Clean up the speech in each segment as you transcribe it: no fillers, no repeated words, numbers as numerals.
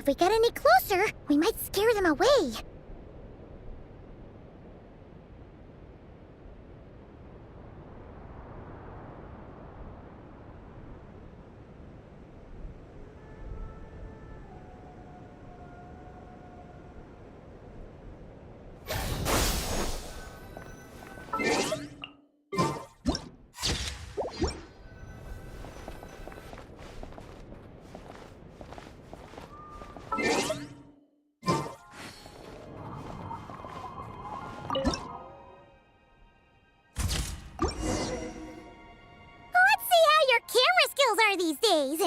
we get any closer, we might scare them away. These days.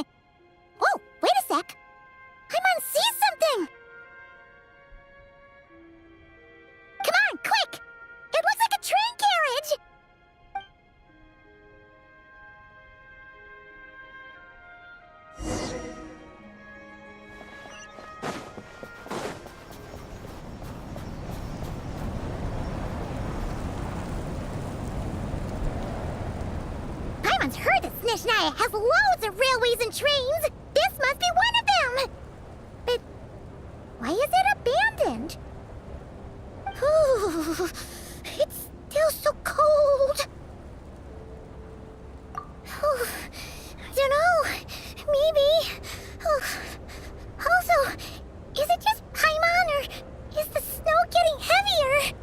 Whoa, wait a sec. Paimon sees something! Come on, quick! It looks like a train carriage! Paimon's heard that Snezhnaya has loads of railways and trains! This must be one of them! But why is it abandoned? Ooh, it's still so cold. Ooh, I don't know. Maybe. Also, is it just Paimon or is the snow getting heavier?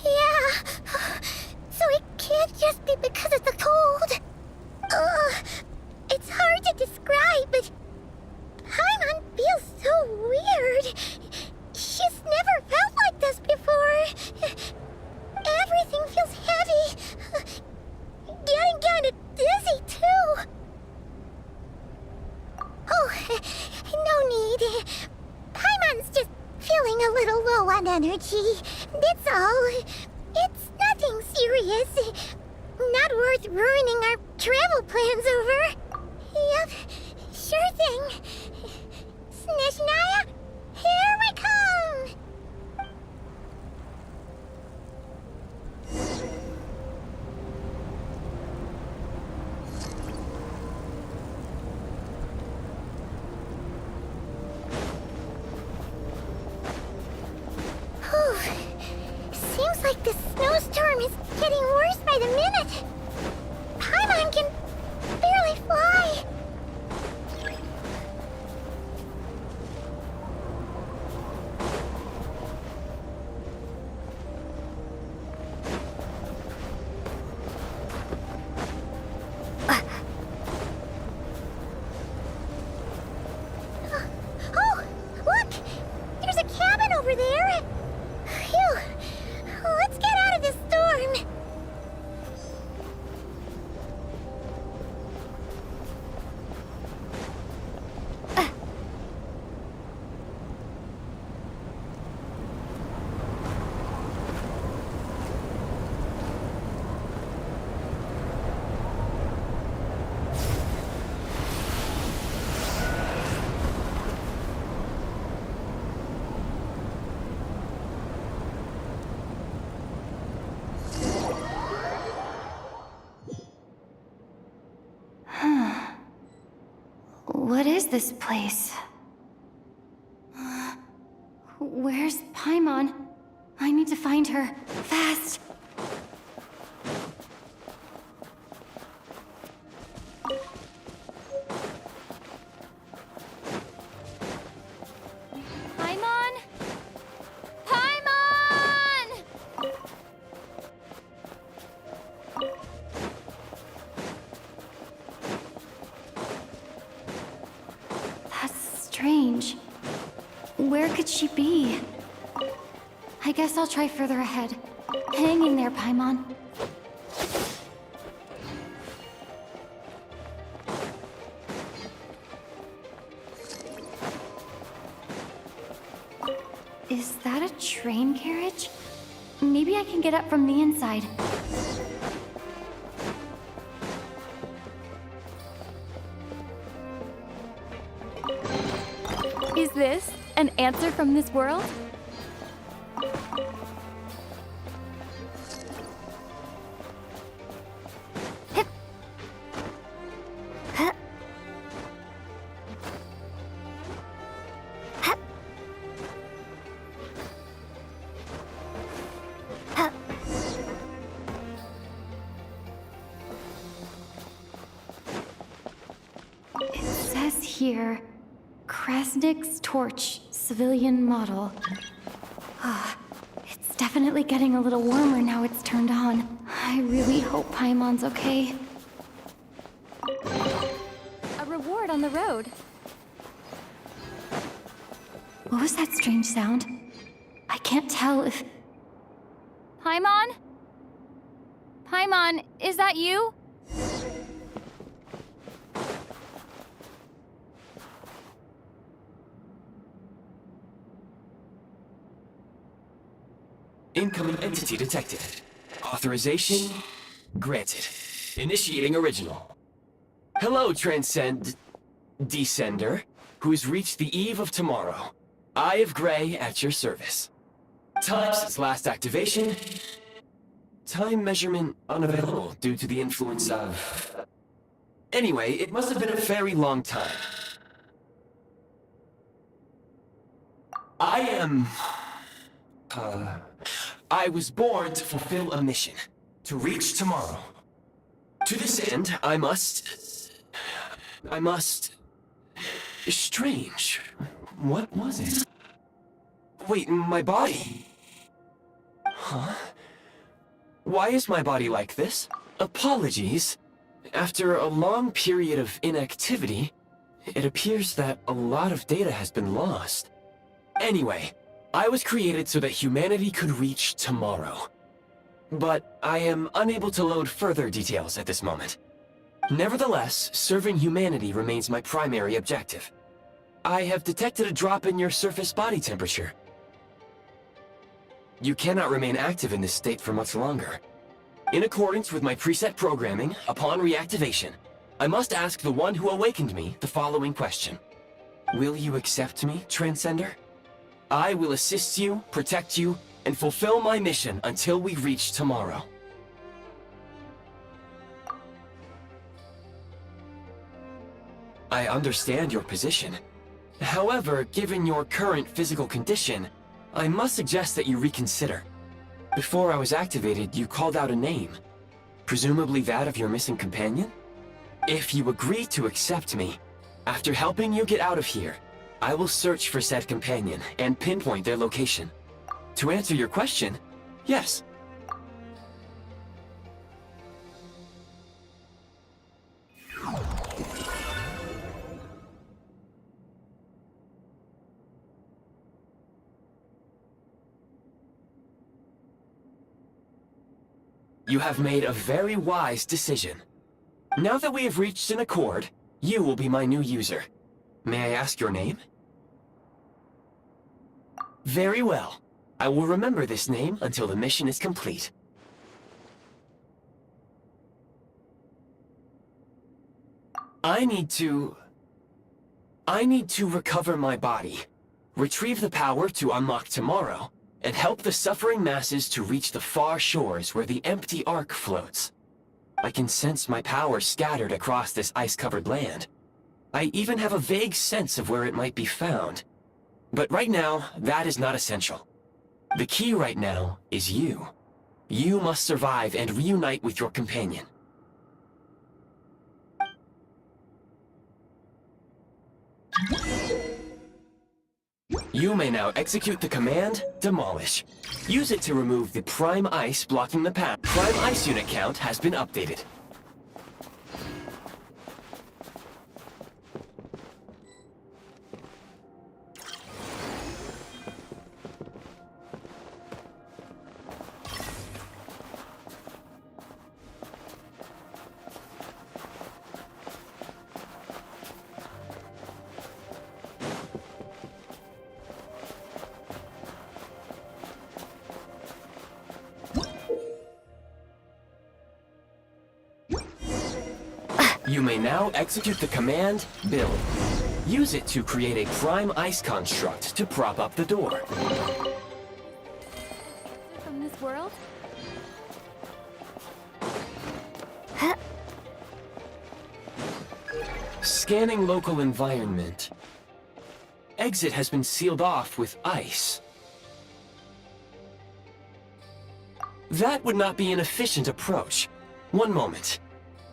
Yeah, so it can't just be because of the cold. It's hard to describe, but Paimon feels so weird. She's never felt like this before. Everything feels heavy. Getting kinda dizzy, too. Oh, no need. Paimon's just feeling a little low on energy. That's all. It's nothing serious. Not worth ruining our travel plans over. Yep, sure thing. Snezhnaya, here we come! Seems like the snowstorm is getting worse by the minute. Paimon can barely fly. Oh, look! There's a cabin over there. Phew. Let's get out of this storm. What is this place? Where's Paimon? I need to find her. Fast! Paimon? Paimon! Strange. Where could she be? I guess I'll try further ahead. Hang in there, Paimon. Is that a train carriage? Maybe I can get up from the inside. Is this an answer from this world? Hip. here. Krasnik's torch, civilian model. It's definitely getting a little warmer now it's turned on. I really hope Paimon's okay. A reward on the road. What was that strange sound? I can't tell if... Paimon? Paimon, is that you? Incoming entity detected. Authorization granted. Initiating original. Hello, Descender, who's reached the eve of tomorrow. Eye of Grey at your service. Time since last activation. Time measurement unavailable due to the influence of... Anyway, it must have been a very long time. I was born to fulfill a mission. To reach tomorrow. To this end, I must... Strange. What was it? Wait, my body? Huh? Why is my body like this? Apologies. After a long period of inactivity, it appears that a lot of data has been lost. Anyway, I was created so that humanity could reach tomorrow. But I am unable to load further details at this moment. Nevertheless, serving humanity remains my primary objective. I have detected a drop in your surface body temperature. You cannot remain active in this state for much longer. In accordance with my preset programming, upon reactivation, I must ask the one who awakened me the following question. Will you accept me, Transcender? I will assist you, protect you, and fulfill my mission until we reach tomorrow. I understand your position. However, given your current physical condition, I must suggest that you reconsider. Before I was activated, you called out a name. Presumably that of your missing companion? If you agree to accept me, after helping you get out of here, I will search for said companion and pinpoint their location. To answer your question, yes. You have made a very wise decision. Now that we have reached an accord, you will be my new user. May I ask your name? Very well. I will remember this name until the mission is complete. I need to recover my body, retrieve the power to unlock tomorrow, and help the suffering masses to reach the far shores where the empty Ark floats. I can sense my power scattered across this ice-covered land. I even have a vague sense of where it might be found. But right now, that is not essential. The key right now is you. You must survive and reunite with your companion. You may now execute the command, Demolish. Use it to remove the Prime Ice blocking the path. Prime Ice unit count has been updated. You may now execute the command, Build. Use it to create a Prime Ice construct to prop up the door. From this world? Scanning local environment. Exit has been sealed off with ice. That would not be an efficient approach. One moment.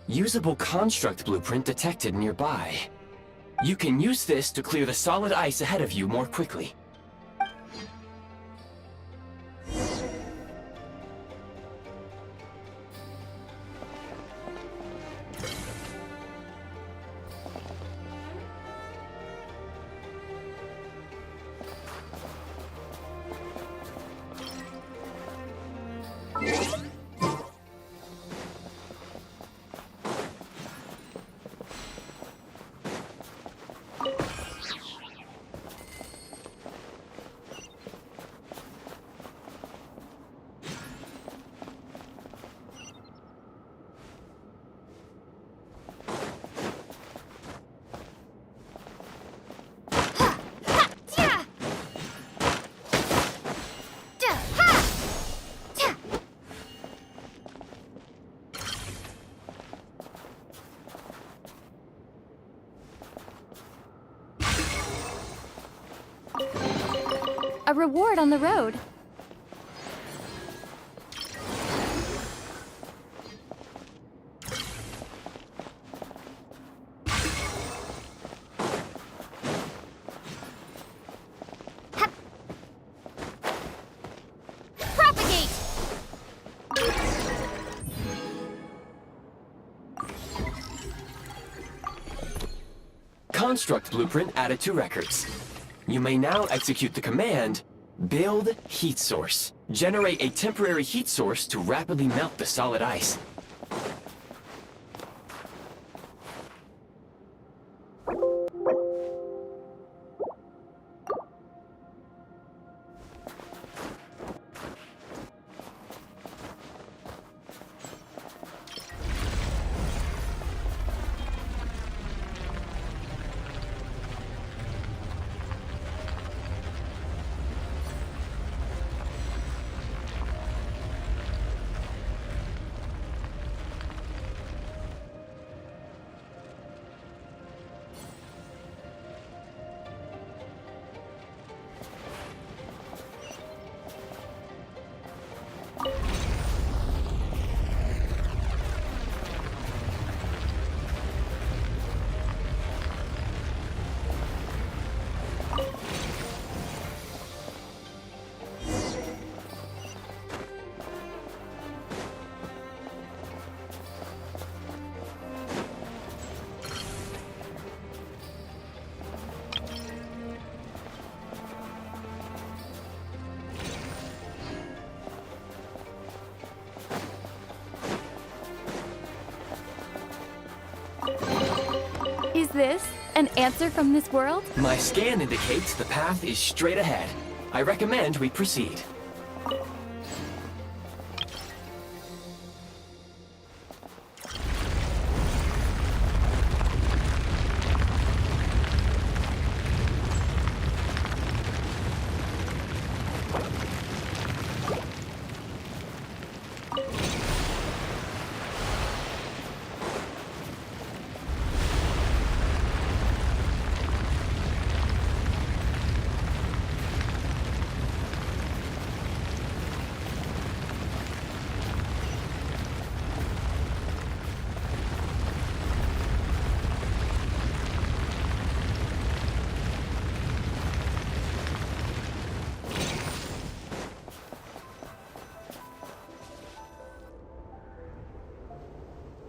Usable construct blueprint detected nearby. You can use this to clear the solid ice ahead of you more quickly. A reward on the road. Hup. Propagate! Construct blueprint added to records. You may now execute the command, Build Heat Source. Generate a temporary heat source to rapidly melt the solid ice. Is this an answer from this world? My scan indicates the path is straight ahead. I recommend we proceed.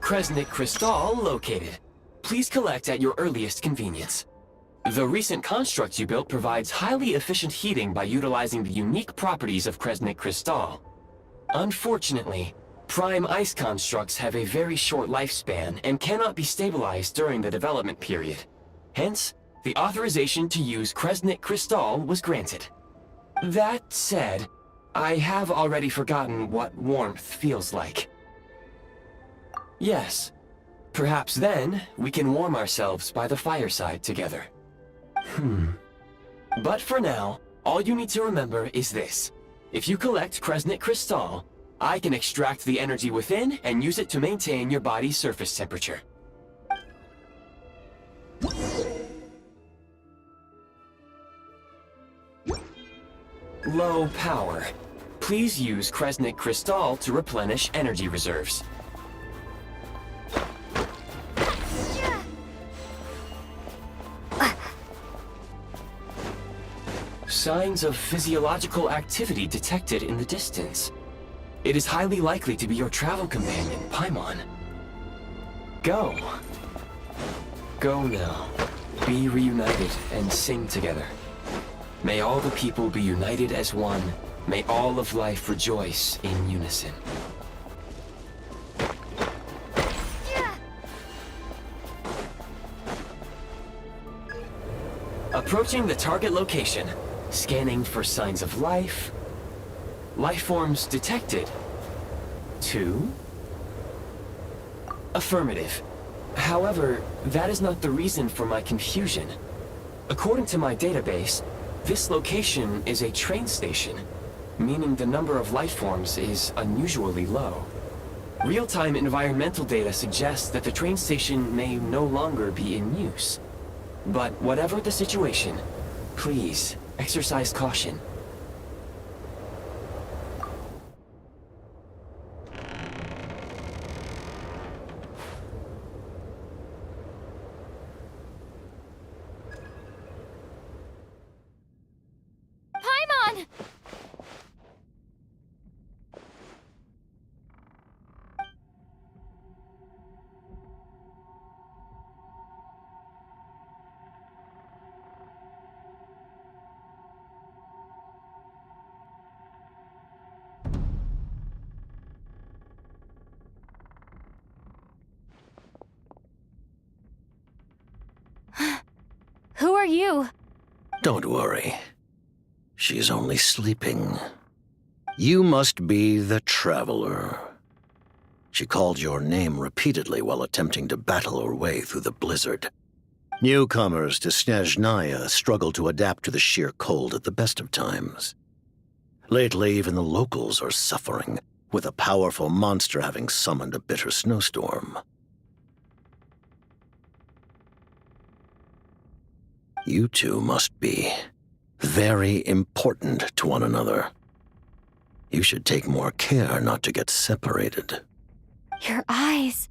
Kresnik Crystal located. Please collect at your earliest convenience. The recent construct you built provides highly efficient heating by utilizing the unique properties of Kresnik Crystal. Unfortunately, prime ice constructs have a very short lifespan and cannot be stabilized during the development period. Hence, the authorization to use Kresnik Crystal was granted. That said, I have already forgotten what warmth feels like. Yes. Perhaps then, we can warm ourselves by the fireside together. But for now, all you need to remember is this. If you collect Kresnik Crystal, I can extract the energy within and use it to maintain your body's surface temperature. Low power. Please use Kresnik Crystal to replenish energy reserves. signs of physiological activity detected in the distance. It is highly likely to be your travel companion, Paimon. Go. Go now. Be reunited and sing together. May all the people be united as one. May all of life rejoice in unison. Approaching the target location. Scanning for signs of life. Life forms detected. 2. Affirmative. However, that is not the reason for my confusion. According to my database, this location is a train station, meaning the number of life forms is unusually low. Real-time environmental data suggests that the train station may no longer be in use. But whatever the situation, please exercise caution. Paimon! Who are you? Don't worry. She's only sleeping. You must be the Traveler. She called your name repeatedly while attempting to battle her way through the blizzard. Newcomers to Snezhnaya struggle to adapt to the sheer cold at the best of times. Lately, even the locals are suffering, with a powerful monster having summoned a bitter snowstorm. You two must be very important to one another. You should take more care not to get separated. Your eyes.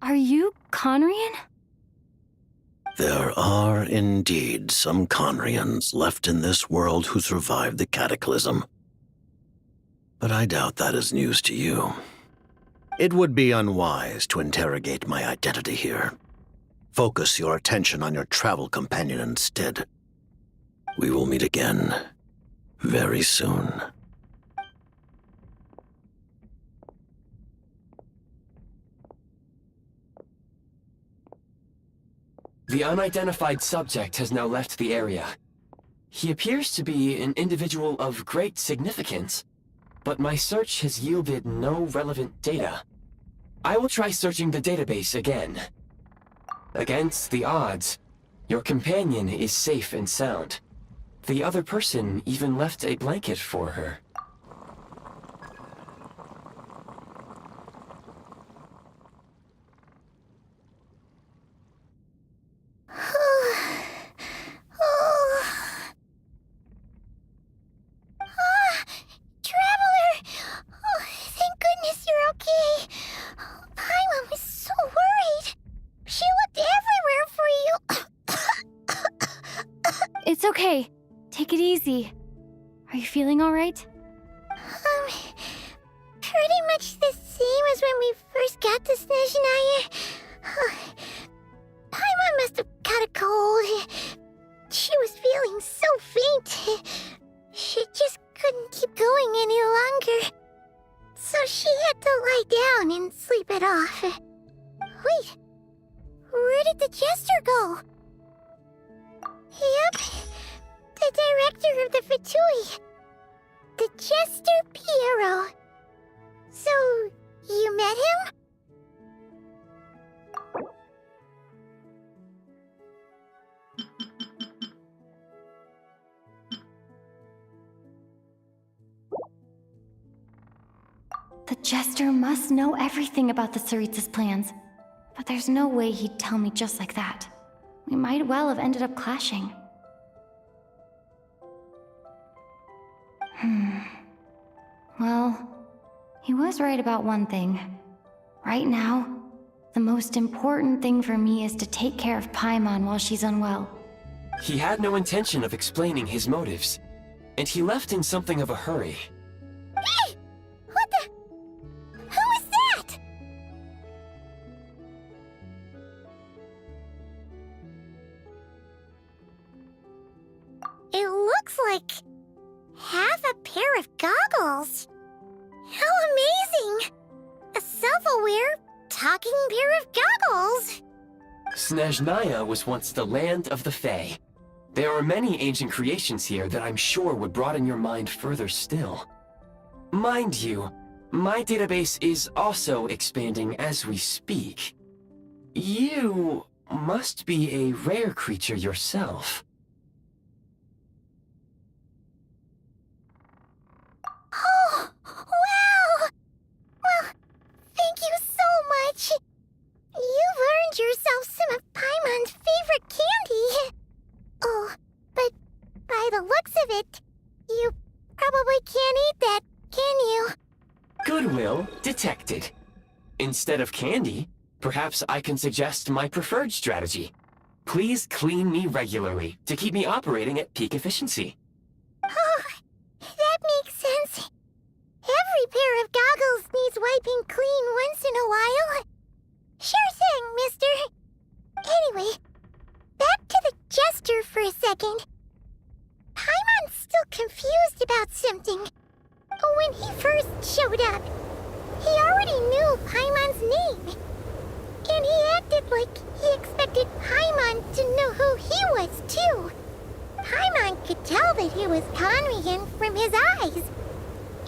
Are you Conrian? There are indeed some Conrians left in this world who survived the cataclysm. But I doubt that is news to you. It would be unwise to interrogate my identity here. Focus your attention on your travel companion instead. We will meet again very soon. The unidentified subject has now left the area. He appears to be an individual of great significance, but my search has yielded no relevant data. I will try searching the database again. Against the odds, your companion is safe and sound. The other person even left a blanket for her. Traveler! Oh, thank goodness you're okay. Paimon was so worried. She looked everywhere for you. It's okay. Take it easy. Are you feeling all right? Pretty much the same as when we first got to Snezhnaya. Paimon must have got a cold. She was feeling so faint. She just couldn't keep going any longer. So she had to lie down and sleep it off. Wait, where did the jester go? Yep, the director of the Fatui. The Jester Piero. So, you met him? The Jester must know everything about the Tsaritsa's plans. But there's no way he'd tell me just like that. We might well have ended up clashing. Well, he was right about one thing. Right now, the most important thing for me is to take care of Paimon while she's unwell. He had no intention of explaining his motives, and he left in something of a hurry. Hey! What the? Who is that? It looks like half a pair of goggles. How amazing! A self-aware, talking pair of goggles. Snezhnaya was once the land of the Fae. There are many ancient creations here that I'm sure would broaden your mind further still. Mind you, my database is also expanding as we speak. You must be a rare creature yourself. Oh, wow! Well, thank you so much. You've earned yourself some of Paimon's favorite candy. Oh, but by the looks of it, you probably can't eat that, can you? Goodwill detected. Instead of candy, perhaps I can suggest my preferred strategy. Please clean me regularly to keep me operating at peak efficiency. Oh, that makes sense. Every pair of goggles needs wiping clean once in a while. Sure thing, mister. Anyway, back to the jester for a second. Paimon's still confused about something. When he first showed up, he already knew Paimon's name. And he acted like he expected Paimon to know who he was, too. Paimon could tell that he was Conrian from his eyes.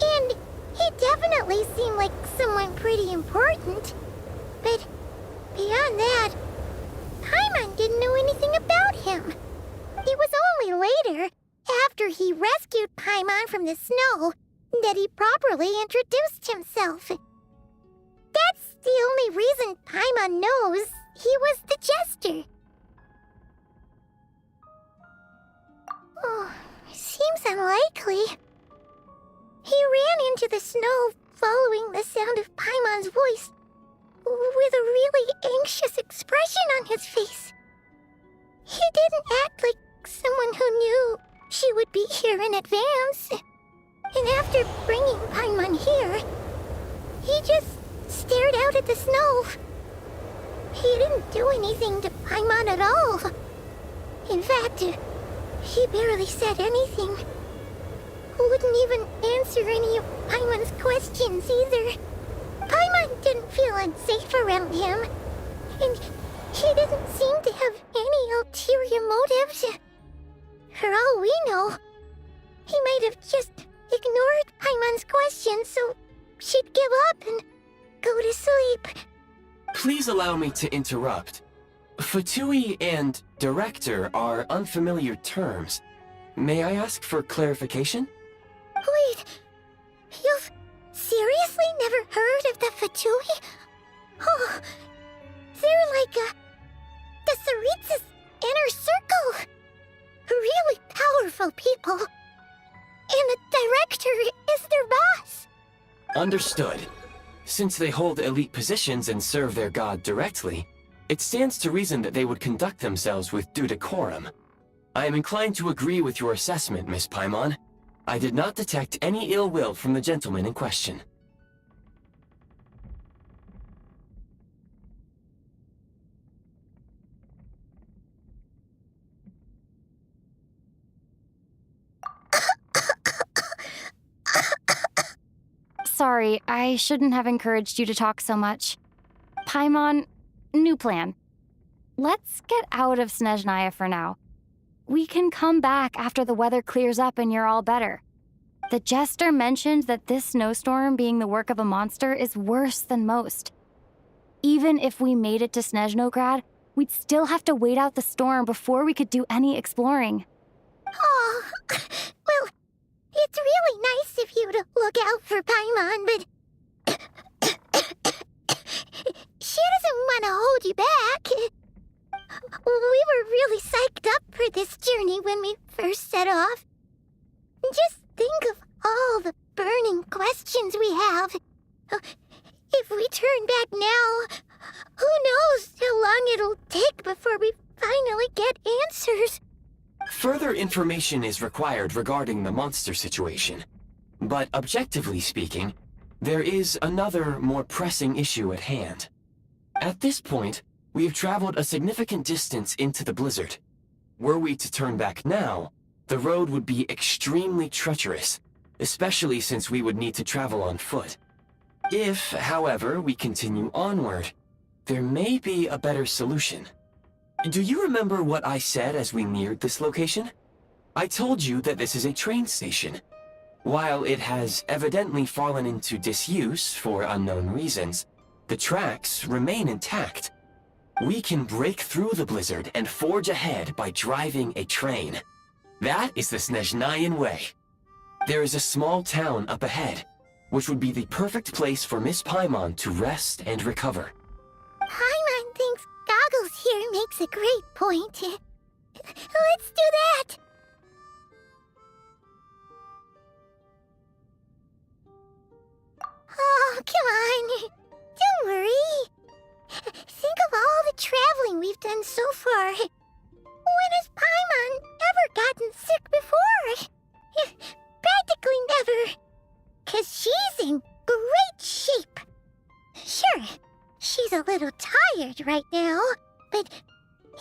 And he definitely seemed like someone pretty important. But beyond that, Paimon didn't know anything about him. It was only later, after he rescued Paimon from the snow, that he properly introduced himself. That's the only reason Paimon knows he was the jester. Oh, seems unlikely. He ran into the snow following the sound of Paimon's voice, with a really anxious expression on his face. He didn't act like someone who knew she would be here in advance. And after bringing Paimon here, he just stared out at the snow. He didn't do anything to Paimon at all. In fact, he barely said anything. Wouldn't even answer any of Paimon's questions either. Paimon didn't feel unsafe around him, and he didn't seem to have any ulterior motives. For all we know, he might have just ignored Paimon's questions so she'd give up and go to sleep. Please allow me to interrupt. Fatui and director are unfamiliar terms. May I ask for clarification? Wait, you've seriously never heard of the Fatui? Oh, they're like the Tsaritsa's inner circle. Really powerful people. And the director is their boss. Understood. Since they hold elite positions and serve their god directly, it stands to reason that they would conduct themselves with due decorum. I am inclined to agree with your assessment, Miss Paimon. I did not detect any ill will from the gentleman in question. Sorry, I shouldn't have encouraged you to talk so much. Paimon, new plan. Let's get out of Snezhnaya for now. We can come back after the weather clears up and you're all better. The jester mentioned that this snowstorm being the work of a monster is worse than most. Even if we made it to Snezhnograd, we'd still have to wait out the storm before we could do any exploring. Oh, well, it's really nice of you to look out for Paimon, but she doesn't want to hold you back. We were really psyched up for this journey when we first set off. Just think of all the burning questions we have. If we turn back now, who knows how long it'll take before we finally get answers. Further information is required regarding the monster situation. But objectively speaking, there is another, more pressing issue at hand. At this point, we have traveled a significant distance into the blizzard. Were we to turn back now, the road would be extremely treacherous, especially since we would need to travel on foot. If, however, we continue onward, there may be a better solution. Do you remember what I said as we neared this location? I told you that this is a train station. While it has evidently fallen into disuse for unknown reasons, the tracks remain intact. We can break through the blizzard and forge ahead by driving a train. That is the Snezhnayan way. There is a small town up ahead, which would be the perfect place for Miss Paimon to rest and recover. Paimon thinks Goggles here makes a great point. Let's do that! Oh, come on. Don't worry. Think of all the traveling we've done so far. When has Paimon ever gotten sick before? Practically never. 'Cause she's in great shape. Sure, she's a little tired right now, but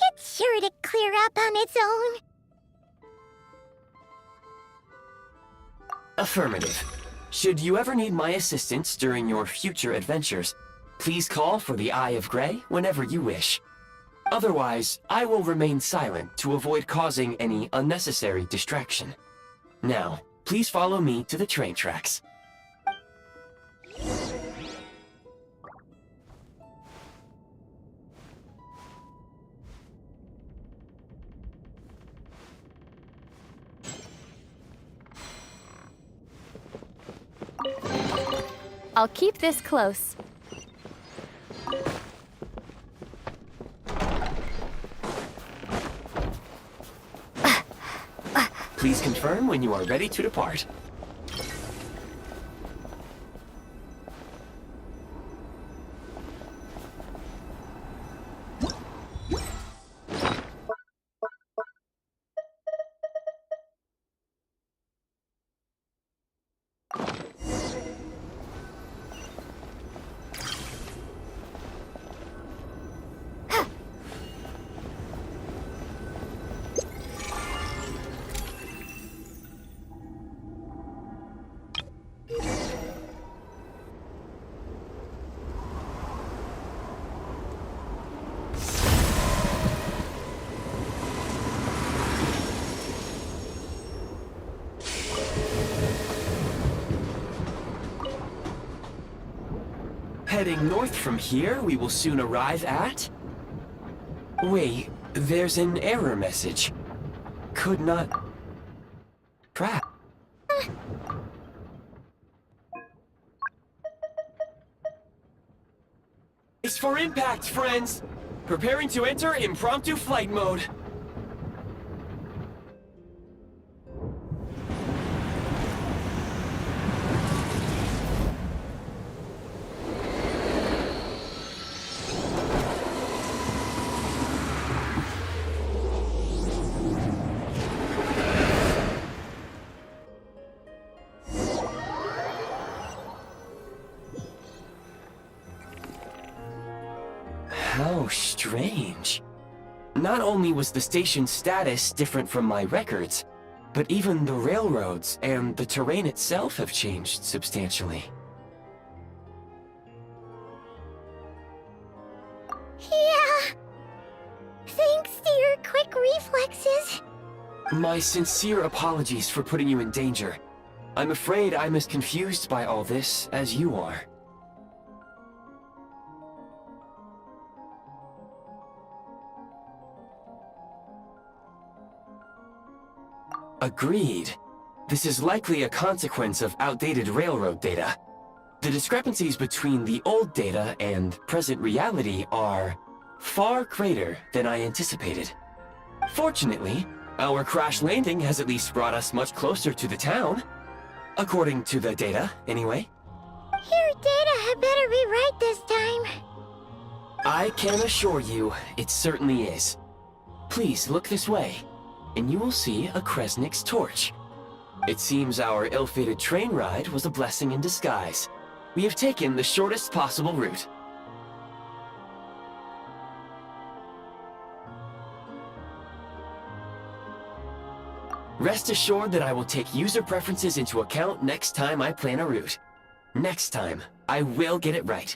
it's sure to clear up on its own. Affirmative. Should you ever need my assistance during your future adventures, please call for the Eye of Grey whenever you wish. Otherwise, I will remain silent to avoid causing any unnecessary distraction. Now, please follow me to the train tracks. I'll keep this close. Please confirm when you are ready to depart. Heading north from here, we will soon arrive at... Wait, there's an error message. Could not... Crap. It's for impact, friends! Preparing to enter impromptu flight mode. How strange. Not only was the station's status different from my records, but even the railroads and the terrain itself have changed substantially. Yeah. Thanks to your quick reflexes. My sincere apologies for putting you in danger. I'm afraid I'm as confused by all this as you are. Agreed. This is likely a consequence of outdated railroad data. The discrepancies between the old data and present reality are far greater than I anticipated. Fortunately, our crash landing has at least brought us much closer to the town. According to the data, anyway. Your data had better be right this time. I can assure you, it certainly is. Please look this way. and you will see a Kresnik's torch. It seems our ill-fated train ride was a blessing in disguise. We have taken the shortest possible route. Rest assured that I will take user preferences into account next time I plan a route. Next time, I will get it right.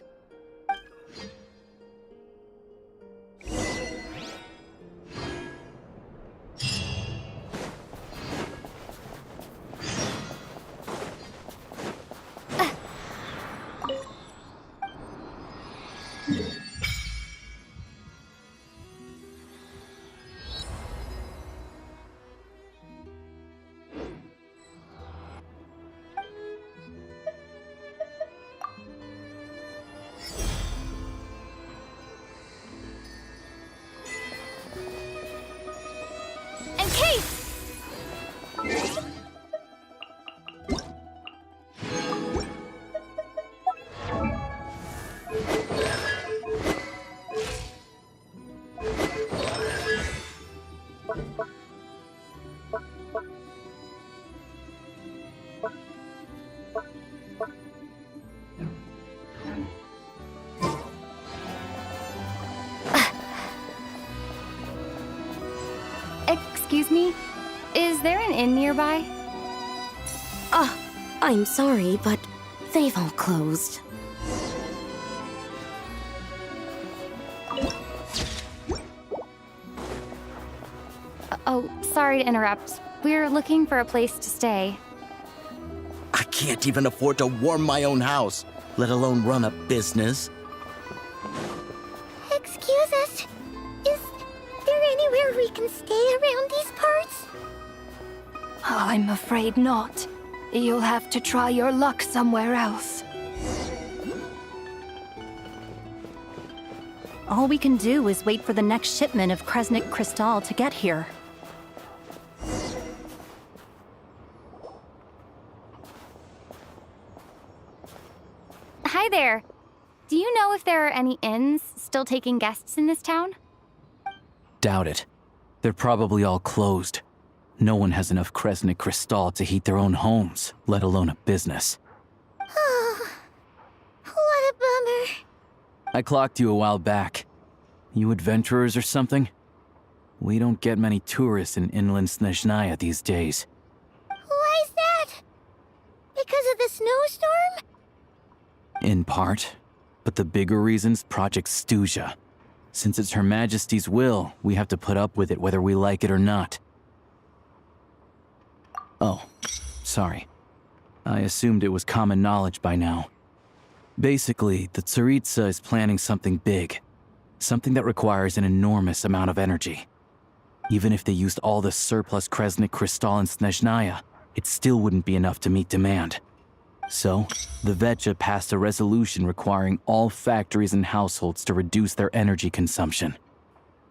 Excuse me? Is there an inn nearby? I'm sorry, but they've all closed. Oh, sorry to interrupt. We're looking for a place to stay. I can't even afford to warm my own house, let alone run a business. Excuse us. Is there anywhere we can stay around these parts? I'm afraid not. You'll have to try your luck somewhere else. All we can do is wait for the next shipment of Kresnik Crystal to get here. Hi there. Do you know if there are any inns still taking guests in this town? Doubt it. They're probably all closed. No one has enough Kresnik Crystal to heat their own homes, let alone a business. Oh, what a bummer. I clocked you a while back. You adventurers or something? We don't get many tourists in inland Snezhnaya these days. Why is that? Because of the snowstorm? In part. But the bigger reason's Project Snezhnaya. Since it's Her Majesty's will, we have to put up with it whether we like it or not. Oh, sorry. I assumed it was common knowledge by now. Basically, the Tsaritsa is planning something big. Something that requires an enormous amount of energy. Even if they used all the surplus Kresnik Crystal in Snezhnaya, it still wouldn't be enough to meet demand. So, the Vetja passed a resolution requiring all factories and households to reduce their energy consumption.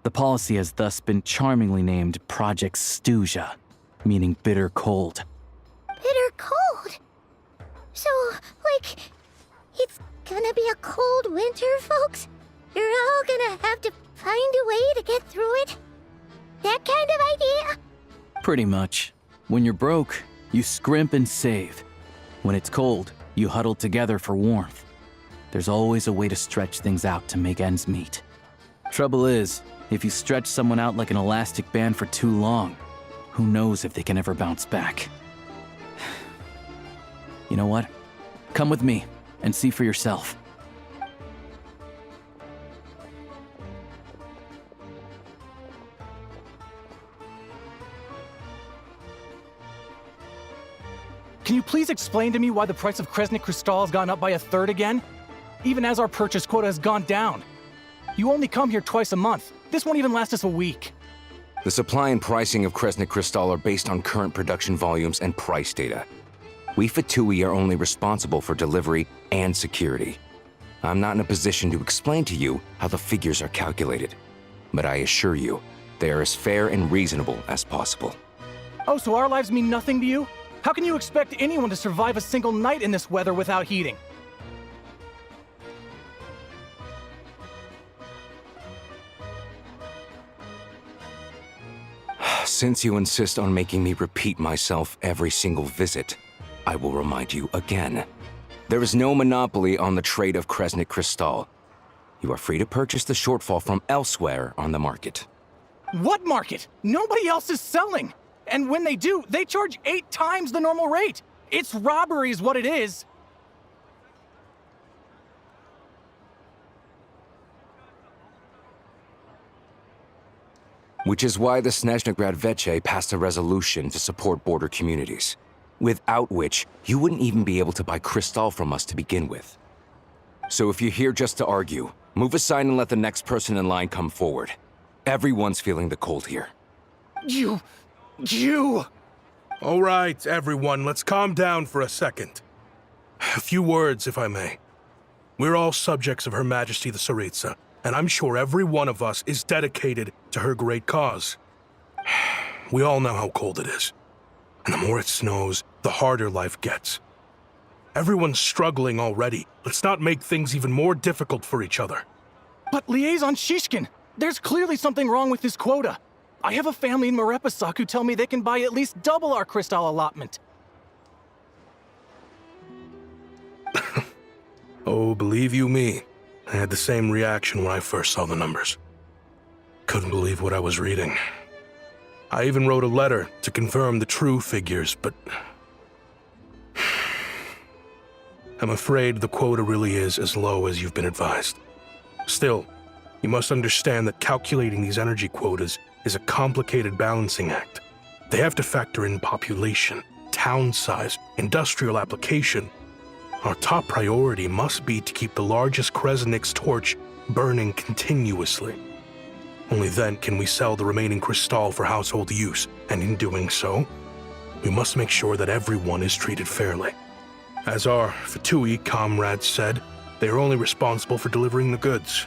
The policy has thus been charmingly named Project Snezhnaya, meaning bitter cold. Bitter cold? So, like, it's gonna be a cold winter, folks? You're all gonna have to find a way to get through it? That kind of idea? Pretty much. When you're broke, you scrimp and save. When it's cold, you huddle together for warmth. There's always a way to stretch things out to make ends meet. Trouble is, if you stretch someone out like an elastic band for too long, who knows if they can ever bounce back. You know what? Come with me and see for yourself. Can you please explain to me why the price of Kresnik Crystal has gone up by 1/3 again? Even as our purchase quota has gone down. You only come here twice a month. This won't even last us a week. The supply and pricing of Kresnik Crystal are based on current production volumes and price data. We Fatui are only responsible for delivery and security. I'm not in a position to explain to you how the figures are calculated, but I assure you, they are as fair and reasonable as possible. Oh, so our lives mean nothing to you? How can you expect anyone to survive a single night in this weather without heating? Since you insist on making me repeat myself every single visit, I will remind you again. There is no monopoly on the trade of Kresnik Crystal. You are free to purchase the shortfall from elsewhere on the market. What market? Nobody else is selling. And when they do, they charge 8 times the normal rate. It's robbery is what it is. Which is why the Snezhnaya Veche passed a resolution to support border communities, without which you wouldn't even be able to buy Crystal from us to begin with. So if you're here just to argue, move aside and let the next person in line come forward. Everyone's feeling the cold here. You... All right, everyone, let's calm down for a second. A few words, if I may. We're all subjects of Her Majesty the Tsaritsa, and I'm sure every one of us is dedicated to her great cause. We all know how cold it is. And the more it snows, the harder life gets. Everyone's struggling already. Let's not make things even more difficult for each other. But Liaison Shishkin, there's clearly something wrong with this quota. I have a family in Marepasak who tell me they can buy at least double our crystal allotment. Oh, believe you me, I had the same reaction when I first saw the numbers. Couldn't believe what I was reading. I even wrote a letter to confirm the true figures, but... I'm afraid the quota really is as low as you've been advised. Still, you must understand that calculating these energy quotas is a complicated balancing act. They have to factor in population, town size, industrial application. Our top priority must be to keep the largest Kresnik's torch burning continuously. Only then can we sell the remaining crystal for household use, and in doing so, we must make sure that everyone is treated fairly. As our Fatui comrades said, they are only responsible for delivering the goods.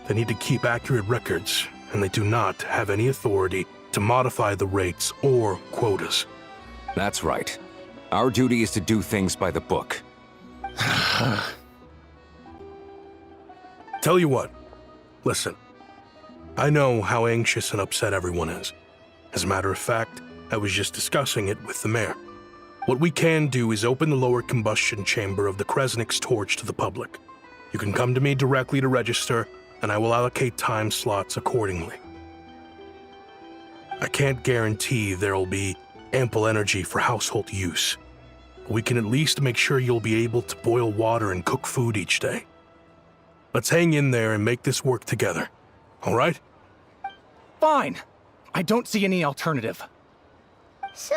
They need to keep accurate records, and they do not have any authority to modify the rates or quotas. That's right. Our duty is to do things by the book. Tell you what, listen. I know how anxious and upset everyone is. As a matter of fact, I was just discussing it with the mayor. What we can do is open the lower combustion chamber of the Kresnik's torch to the public. You can come to me directly to register, and I will allocate time slots accordingly. I can't guarantee there'll be ample energy for household use. We can at least make sure you'll be able to boil water and cook food each day. Let's hang in there and make this work together, all right? Fine. I don't see any alternative. So,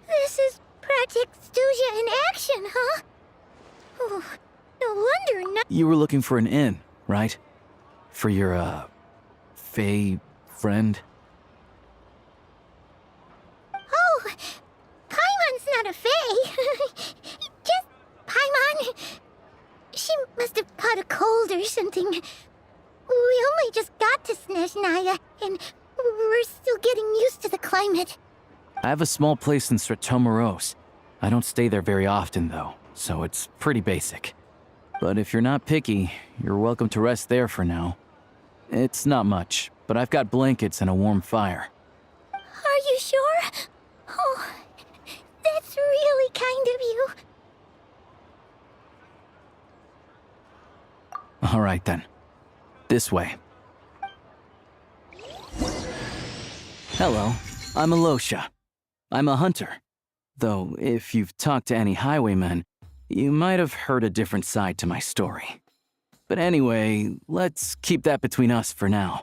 this is Project Stuja in action, huh? Oh, no wonder no— You were looking for an inn, right? For your, Fae friend? Oh, Paimon's not a fae. Just Paimon. She must have caught a cold or something. We only just got to Snezhnaya, and we're still getting used to the climate. I have a small place in Stratomaros. I don't stay there very often, though, so it's pretty basic. But if you're not picky, you're welcome to rest there for now. It's not much, but I've got blankets and a warm fire. Are you sure? Oh, that's really kind of you. All right, then. This way. Hello, I'm Alosha. I'm a hunter. Though, if you've talked to any highwaymen, you might have heard a different side to my story. But anyway, let's keep that between us for now.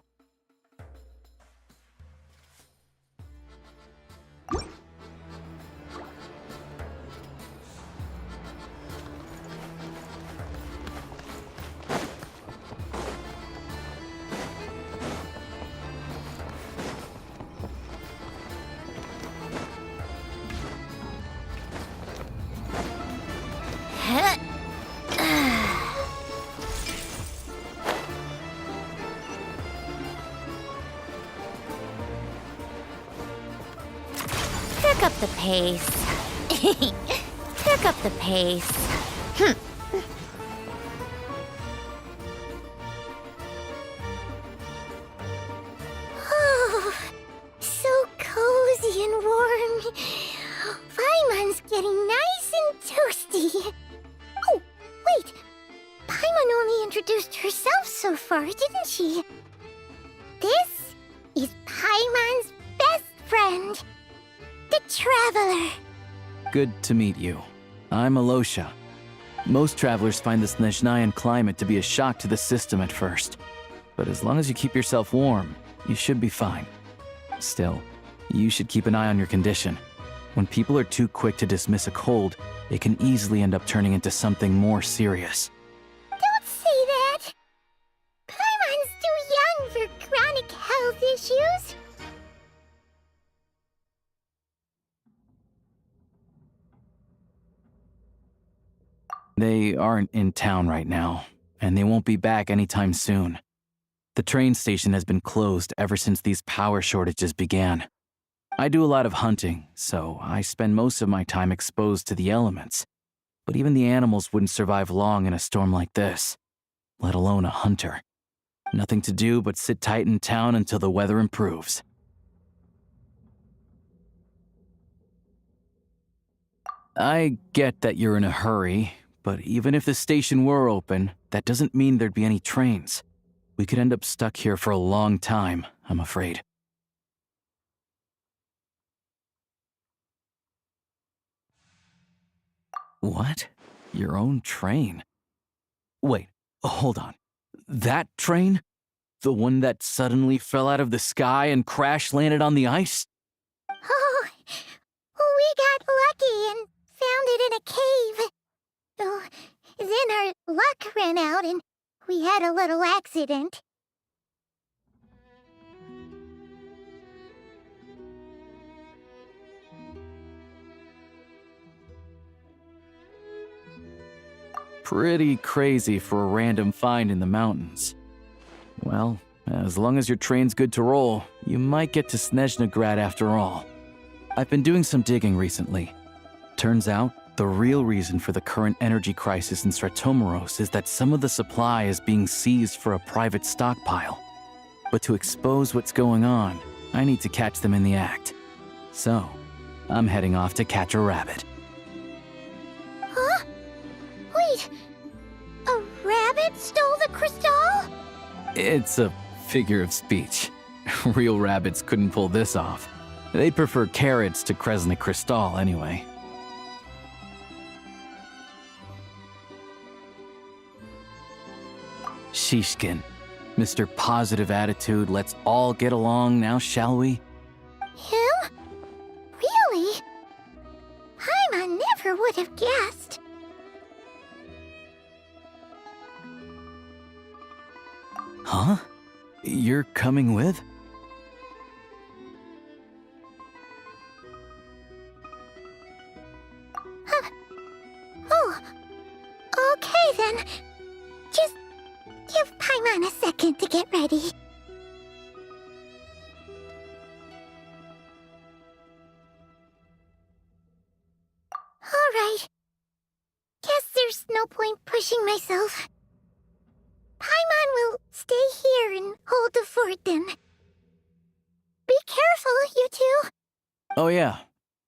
Pick up the pace. Pick up the pace. Oh, so Oh, wait. Paimon only introduced herself so far, didn't she? This is Paimon's best friend, the Traveler. Good to meet you. I'm Alosha. Most travelers find the Snezhnayan climate to be a shock to the system at first. But as long as you keep yourself warm, you should be fine. Still, you should keep an eye on your condition. When people are too quick to dismiss a cold, it can easily end up turning into something more serious. Don't say that! Paimon's too young for chronic health issues. They aren't in town right now, and they won't be back anytime soon. The train station has been closed ever since these power shortages began. I do a lot of hunting, so I spend most of my time exposed to the elements. But even the animals wouldn't survive long in a storm like this, let alone a hunter. Nothing to do but sit tight in town until the weather improves. I get that you're in a hurry, but even if the station were open, that doesn't mean there'd be any trains. We could end up stuck here for a long time, I'm afraid. What? Your own train? Wait, hold on. That train? The one that suddenly fell out of the sky and crash-landed on the ice? Oh, we got lucky and found it in a cave. Oh, then our luck ran out and we had a little accident. Pretty crazy for a random find in the mountains. Well, as long as your train's good to roll, you might get to Snezhnagrad after all. I've been doing some digging recently. Turns out, the real reason for the current energy crisis in Stratomeros is that some of the supply is being seized for a private stockpile. But to expose what's going on, I need to catch them in the act. So, I'm heading off to catch a rabbit. Huh? Wait, a rabbit stole the crystal? It's a figure of speech. Real rabbits couldn't pull this off. They'd prefer carrots to Kresnik Crystal anyway. Shishkin, Mr. Positive Attitude, let's all get along now, shall we? Him? Really? Paimon never would have guessed. Huh? You're coming with? Oh, okay then. Just give Paimon a second to get ready. Alright. Guess there's no point pushing myself. Paimon will stay here and hold the fort then. Be careful, you two. Oh yeah,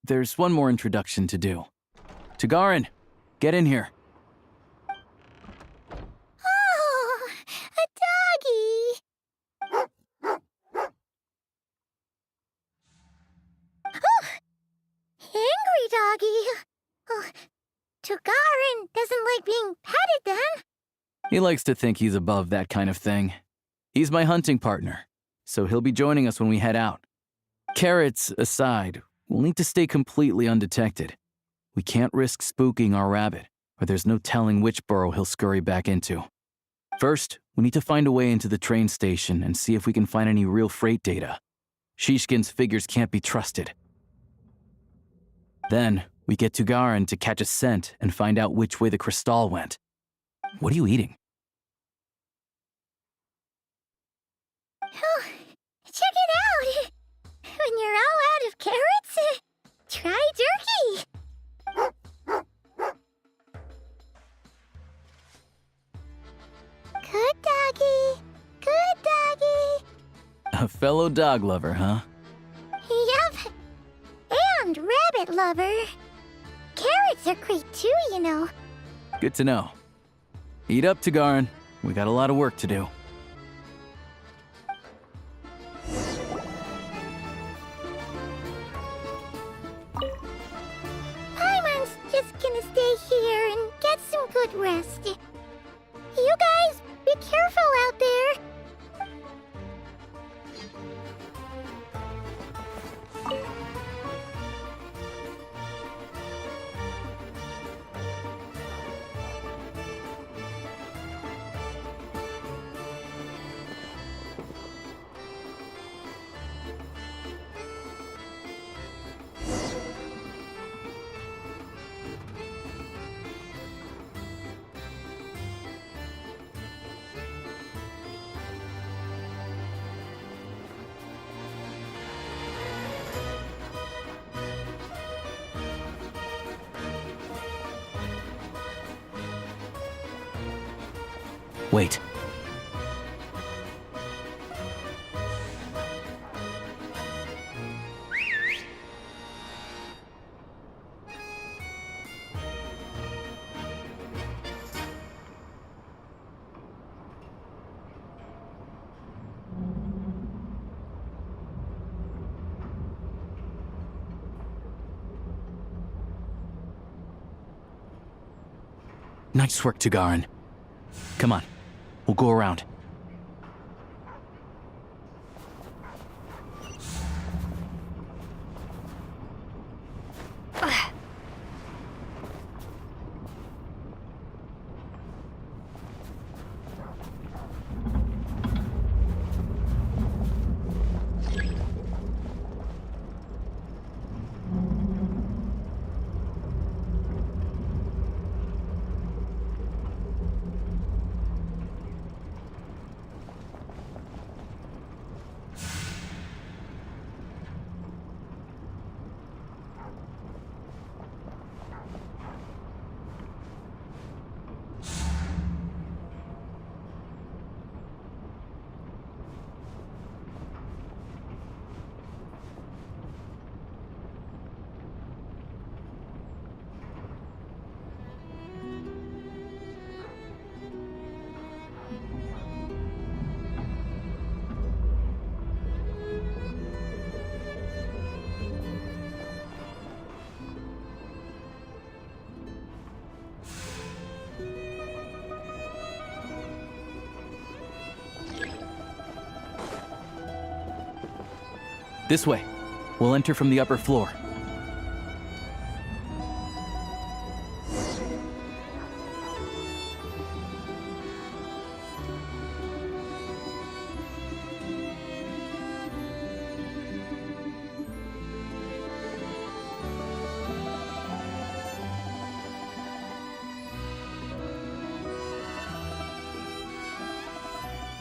there's one more introduction to do. Tagarin, get in here. Oh, a doggy. Oh, angry doggy. Oh, Tagarin doesn't like being petted then. He likes to think he's above that kind of thing. He's my hunting partner, so he'll be joining us when we head out. Carrots aside, we'll need to stay completely undetected. We can't risk spooking our rabbit, or there's no telling which burrow he'll scurry back into. First, we need to find a way into the train station and see if we can find any real freight data. Shishkin's figures can't be trusted. Then, we get Tugarin to catch a scent and find out which way the crystal went. What are you eating? Oh, check it out! When you're all out of carrots, try jerky! Good doggy, good doggy. A fellow dog lover, huh? Yep, and rabbit lover. Carrots carrots are great too, you know. Good to know. Eat up, Tagarin. We got a lot of work to do. Paimon's just gonna stay here and get some good rest. You guys, be careful out there. Wait. Nice work, Tagarin. Come on. We'll go around. This way. We'll enter from the upper floor.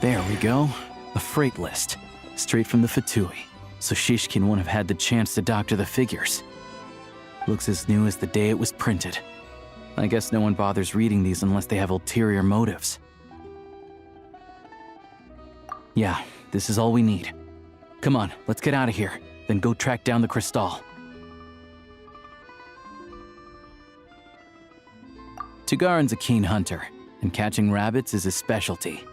There we go. A freight list. Straight from the Fatui. So Shishkin won't have had the chance to doctor the figures. Looks as new as the day it was printed. I guess no one bothers reading these unless they have ulterior motives. Yeah, this is all we need. Come on, let's get out of here, then go track down the Crystal. Tagarin's a keen hunter, and catching rabbits is his specialty.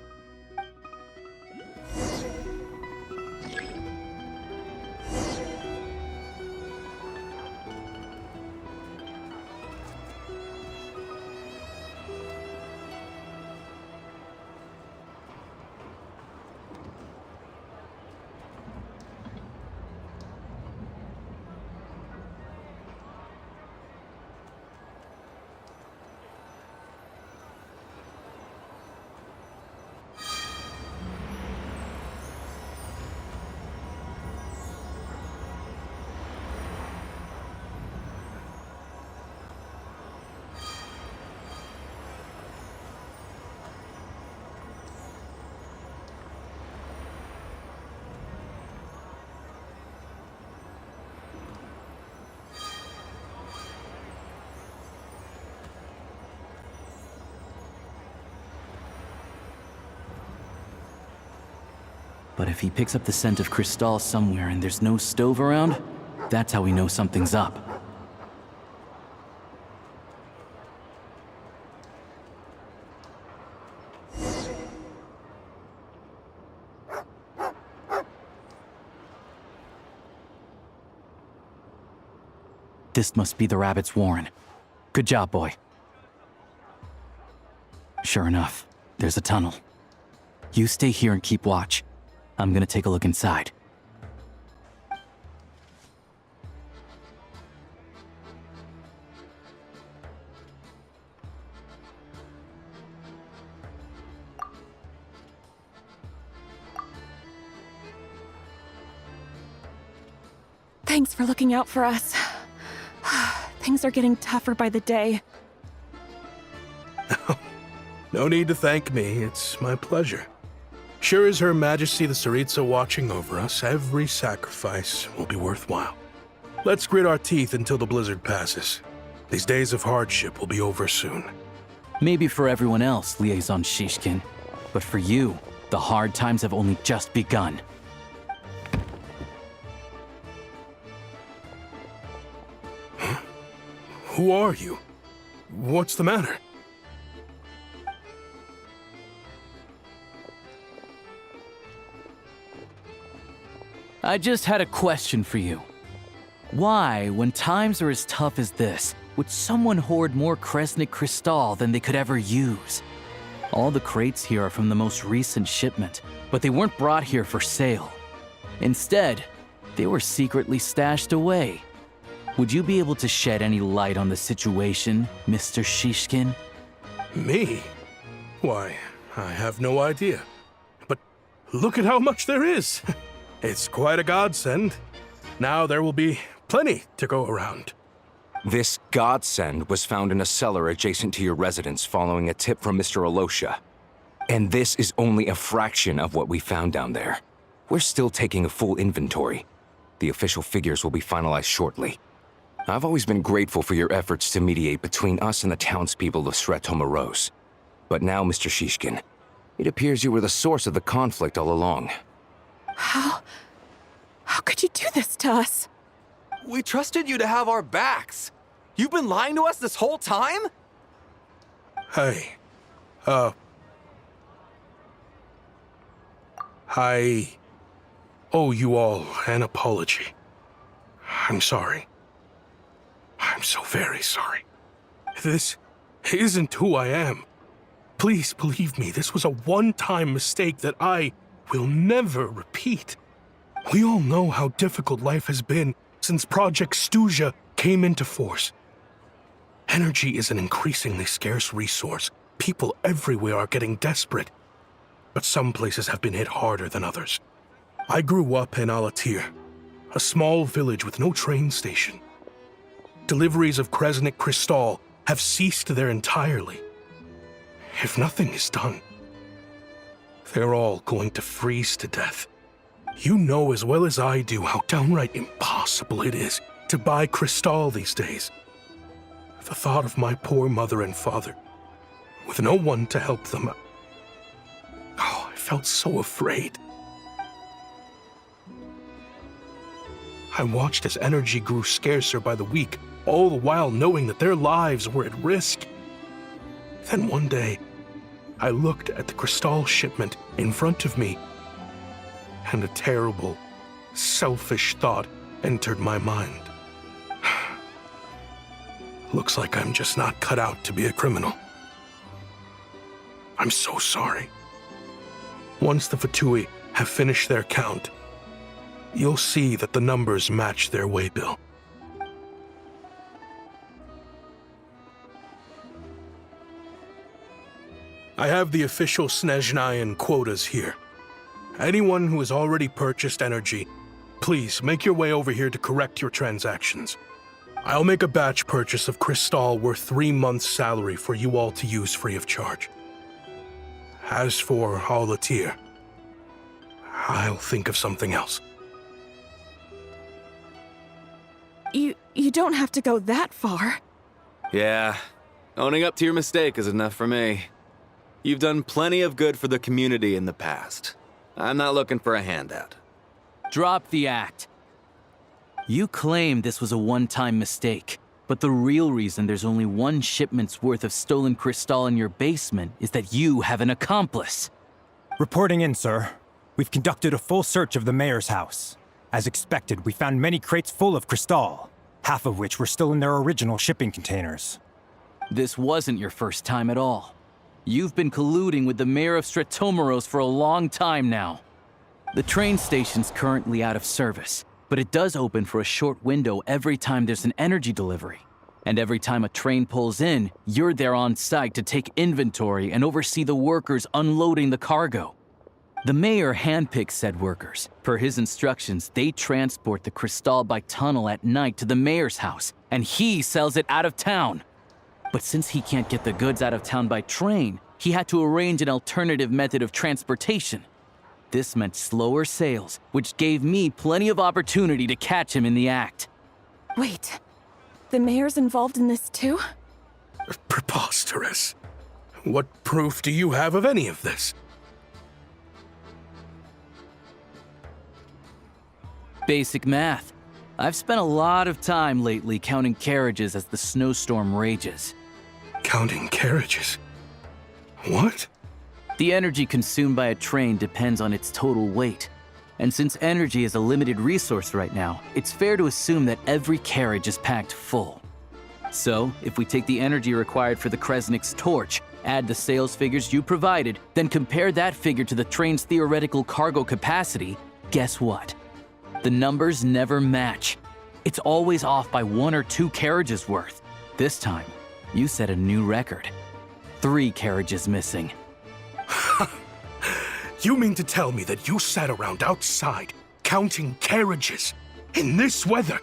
But if he picks up the scent of Crystal somewhere and there's no stove around, that's how we know something's up. This must be the rabbit's warren. Good job, boy. Sure enough, there's a tunnel. You stay here and keep watch. I'm gonna take a look inside. Thanks for looking out for us. Things are getting tougher by the day. No need to thank me, it's my pleasure. Sure as Her Majesty the Tsaritsa watching over us, every sacrifice will be worthwhile. Let's grit our teeth until the blizzard passes. These days of hardship will be over soon. Maybe for everyone else, Liaison Shishkin, but for you, the hard times have only just begun. Huh? Who are you? What's the matter? I just had a question for you. Why, when times are as tough as this, would someone hoard more Kresnik Crystal than they could ever use? All the crates here are from the most recent shipment, but they weren't brought here for sale. Instead, they were secretly stashed away. Would you be able to shed any light on the situation, Mr. Shishkin? Me? Why, I have no idea. But look at how much there is! It's quite a godsend. Now there will be plenty to go around. This godsend was found in a cellar adjacent to your residence following a tip from Mr. Alosha. And this is only a fraction of what we found down there. We're still taking a full inventory. The official figures will be finalized shortly. I've always been grateful for your efforts to mediate between us and the townspeople of Sretomaros. But now, Mr. Shishkin, it appears you were the source of the conflict all along. How could you do this to us? We trusted you to have our backs. You've been lying to us this whole time? Hey, I owe you all an apology. I'm sorry. I'm so very sorry. This isn't who I am. Please believe me, this was a one-time mistake that I will never repeat. We all know how difficult life has been since Project Stuja came into force. Energy is an increasingly scarce resource. People everywhere are getting desperate. But some places have been hit harder than others. I grew up in Alatir, a small village with no train station. Deliveries of Kresnik Crystal have ceased there entirely. If nothing is done, they're all going to freeze to death. You know as well as I do how downright impossible it is to buy Crystal these days. The thought of my poor mother and father, with no one to help them, I felt so afraid. I watched as energy grew scarcer by the week, all the while knowing that their lives were at risk. Then one day, I looked at the Crystal shipment in front of me, and a terrible, selfish thought entered my mind. Looks like I'm just not cut out to be a criminal. I'm so sorry. Once the Fatui have finished their count, you'll see that the numbers match their waybill. I have the official Snezhnayan quotas here. Anyone who has already purchased energy, please make your way over here to correct your transactions. I'll make a batch purchase of Crystal worth 3 months' salary for you all to use free of charge. As for Alatir, I'll think of something else. You don't have to go that far. Yeah, owning up to your mistake is enough for me. You've done plenty of good for the community in the past. I'm not looking for a handout. Drop the act. You claim this was a one-time mistake, but the real reason there's only 1 shipment's worth of stolen Crystal in your basement is that you have an accomplice. Reporting in, sir. We've conducted a full search of the mayor's house. As expected, we found many crates full of Crystal. half of which were still in their original shipping containers. This wasn't your first time at all. You've been colluding with the mayor of Stratomeros for a long time now. The train station's currently out of service, but it does open for a short window every time there's an energy delivery. And every time a train pulls in, you're there on site to take inventory and oversee the workers unloading the cargo. The mayor handpicks said workers. Per his instructions, they transport the crystal by tunnel at night to the mayor's house, and he sells it out of town. But since he can't get the goods out of town by train, he had to arrange an alternative method of transportation. This meant slower sales, which gave me plenty of opportunity to catch him in the act. Wait, the mayor's involved in this too? Preposterous. What proof do you have of any of this? Basic math. I've spent a lot of time lately counting carriages as the snowstorm rages. Counting carriages? What? The energy consumed by a train depends on its total weight. And since energy is a limited resource right now, it's fair to assume that every carriage is packed full. So, if we take the energy required for the Kresnik's torch, add the sales figures you provided, then compare that figure to the train's theoretical cargo capacity, guess what? The numbers never match. It's always off by 1 or 2 carriages worth. This time, you set a new record. 3 carriages missing. You mean to tell me that you sat around outside, counting carriages, in this weather?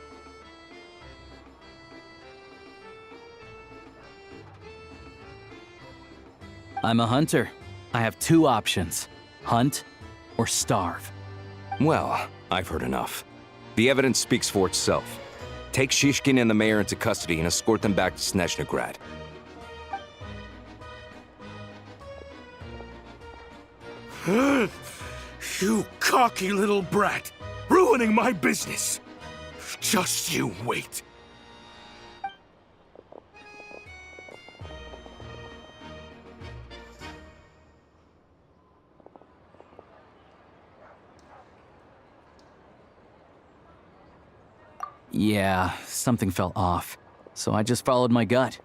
I'm a hunter. I have 2 options: hunt or starve. Well, I've heard enough. The evidence speaks for itself. Take Shishkin and the mayor into custody and escort them back to Snezhnaya. You cocky little brat! Ruining my business! Just you wait. Yeah, something felt off, so I just followed my gut.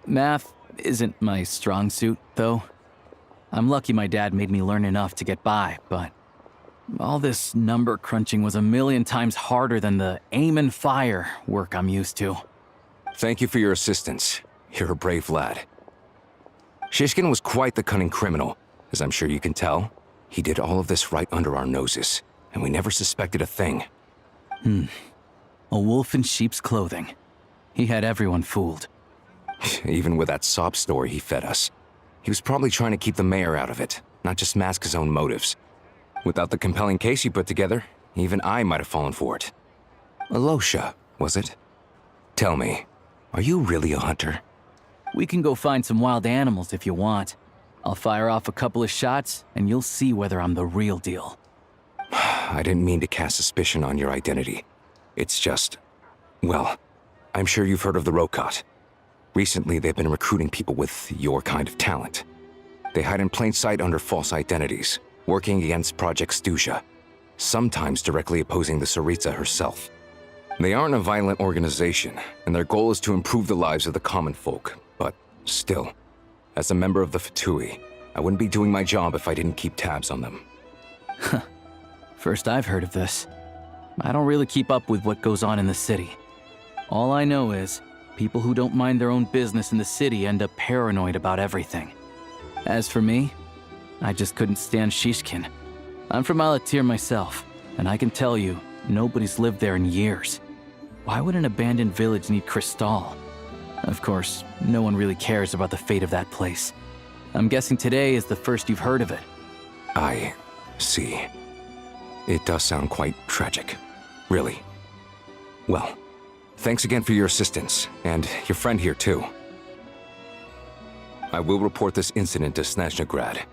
Math isn't my strong suit, though. I'm lucky my dad made me learn enough to get by, but all this number crunching was a million times harder than the aim and fire work I'm used to. Thank you for your assistance. You're a brave lad. Shishkin was quite the cunning criminal, as I'm sure you can tell. He did all of this right under our noses, and we never suspected a thing. A wolf in sheep's clothing. He had everyone fooled. Even with that sob story he fed us. He was probably trying to keep the mayor out of it, not just mask his own motives. Without the compelling case he put together, even I might have fallen for it. Alosha, was it? Tell me, are you really a hunter? We can go find some wild animals if you want. I'll fire off a couple of shots, and you'll see whether I'm the real deal. I didn't mean to cast suspicion on your identity. It's just... well, I'm sure you've heard of the Rokot. Recently, they've been recruiting people with your kind of talent. They hide in plain sight under false identities, working against Project Stuzha, sometimes directly opposing the Tsaritsa herself. They aren't a violent organization, and their goal is to improve the lives of the common folk, but still, as a member of the Fatui, I wouldn't be doing my job if I didn't keep tabs on them. First I've heard of this. I don't really keep up with what goes on in the city. All I know is, people who don't mind their own business in the city end up paranoid about everything. As for me, I just couldn't stand Shishkin. I'm from Alatir myself, and I can tell you, nobody's lived there in years. Why would an abandoned village need Crystal? Of course, no one really cares about the fate of that place. I'm guessing today is the first you've heard of it. I see. It does sound quite tragic. Really. Well, thanks again for your assistance, and your friend here too. I will report this incident to Snezhnaya.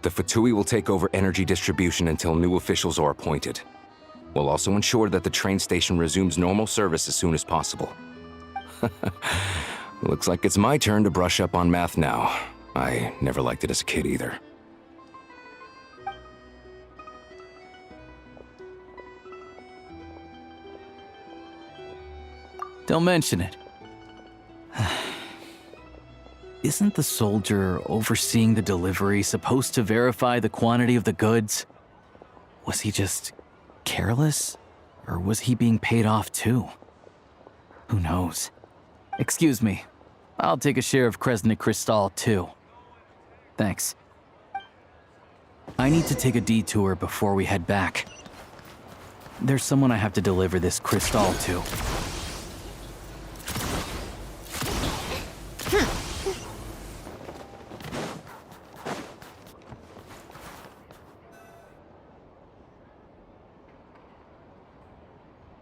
The Fatui will take over energy distribution until new officials are appointed. We'll also ensure that the train station resumes normal service as soon as possible. Looks like it's my turn to brush up on math now. I never liked it as a kid either. Don't mention it. Isn't the soldier overseeing the delivery supposed to verify the quantity of the goods? Was he just careless? Or was he being paid off too? Who knows? Excuse me. I'll take a share of Kresnik Kristall too. Thanks. I need to take a detour before we head back. There's someone I have to deliver this crystal to.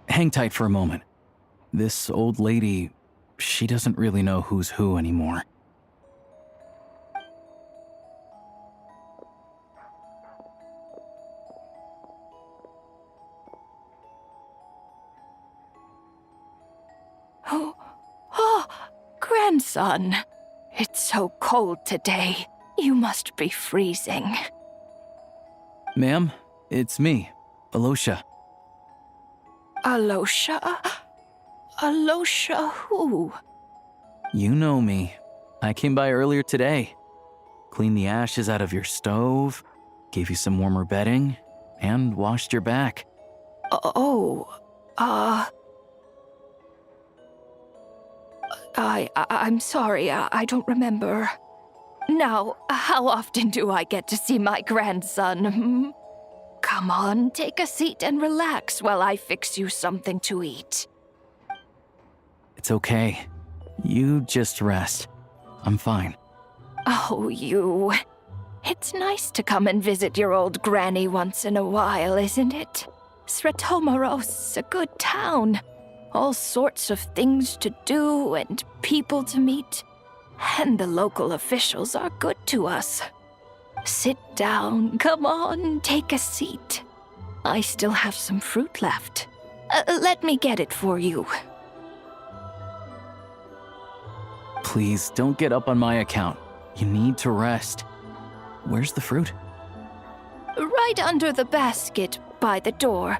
Hang tight for a moment. This old lady, she doesn't really know who's who anymore. Oh, grandson. It's so cold today. You must be freezing. Ma'am, it's me, Alosha. Alosha? Alosha who? You know me. I came by earlier today. Cleaned the ashes out of your stove, gave you some warmer bedding, and washed your back. I'm sorry, I don't remember. Now, how often do I get to see my grandson? Hmm? Come on, take a seat and relax while I fix you something to eat. It's okay. You just rest. I'm fine. Oh, you. It's nice to come and visit your old granny once in a while, isn't it? Sretomaros, a good town. All sorts of things to do and people to meet. And the local officials are good to us. Sit down, come on, take a seat. I still have some fruit left. Let me get it for you. Please, don't get up on my account. You need to rest. Where's the fruit? Right under the basket by the door.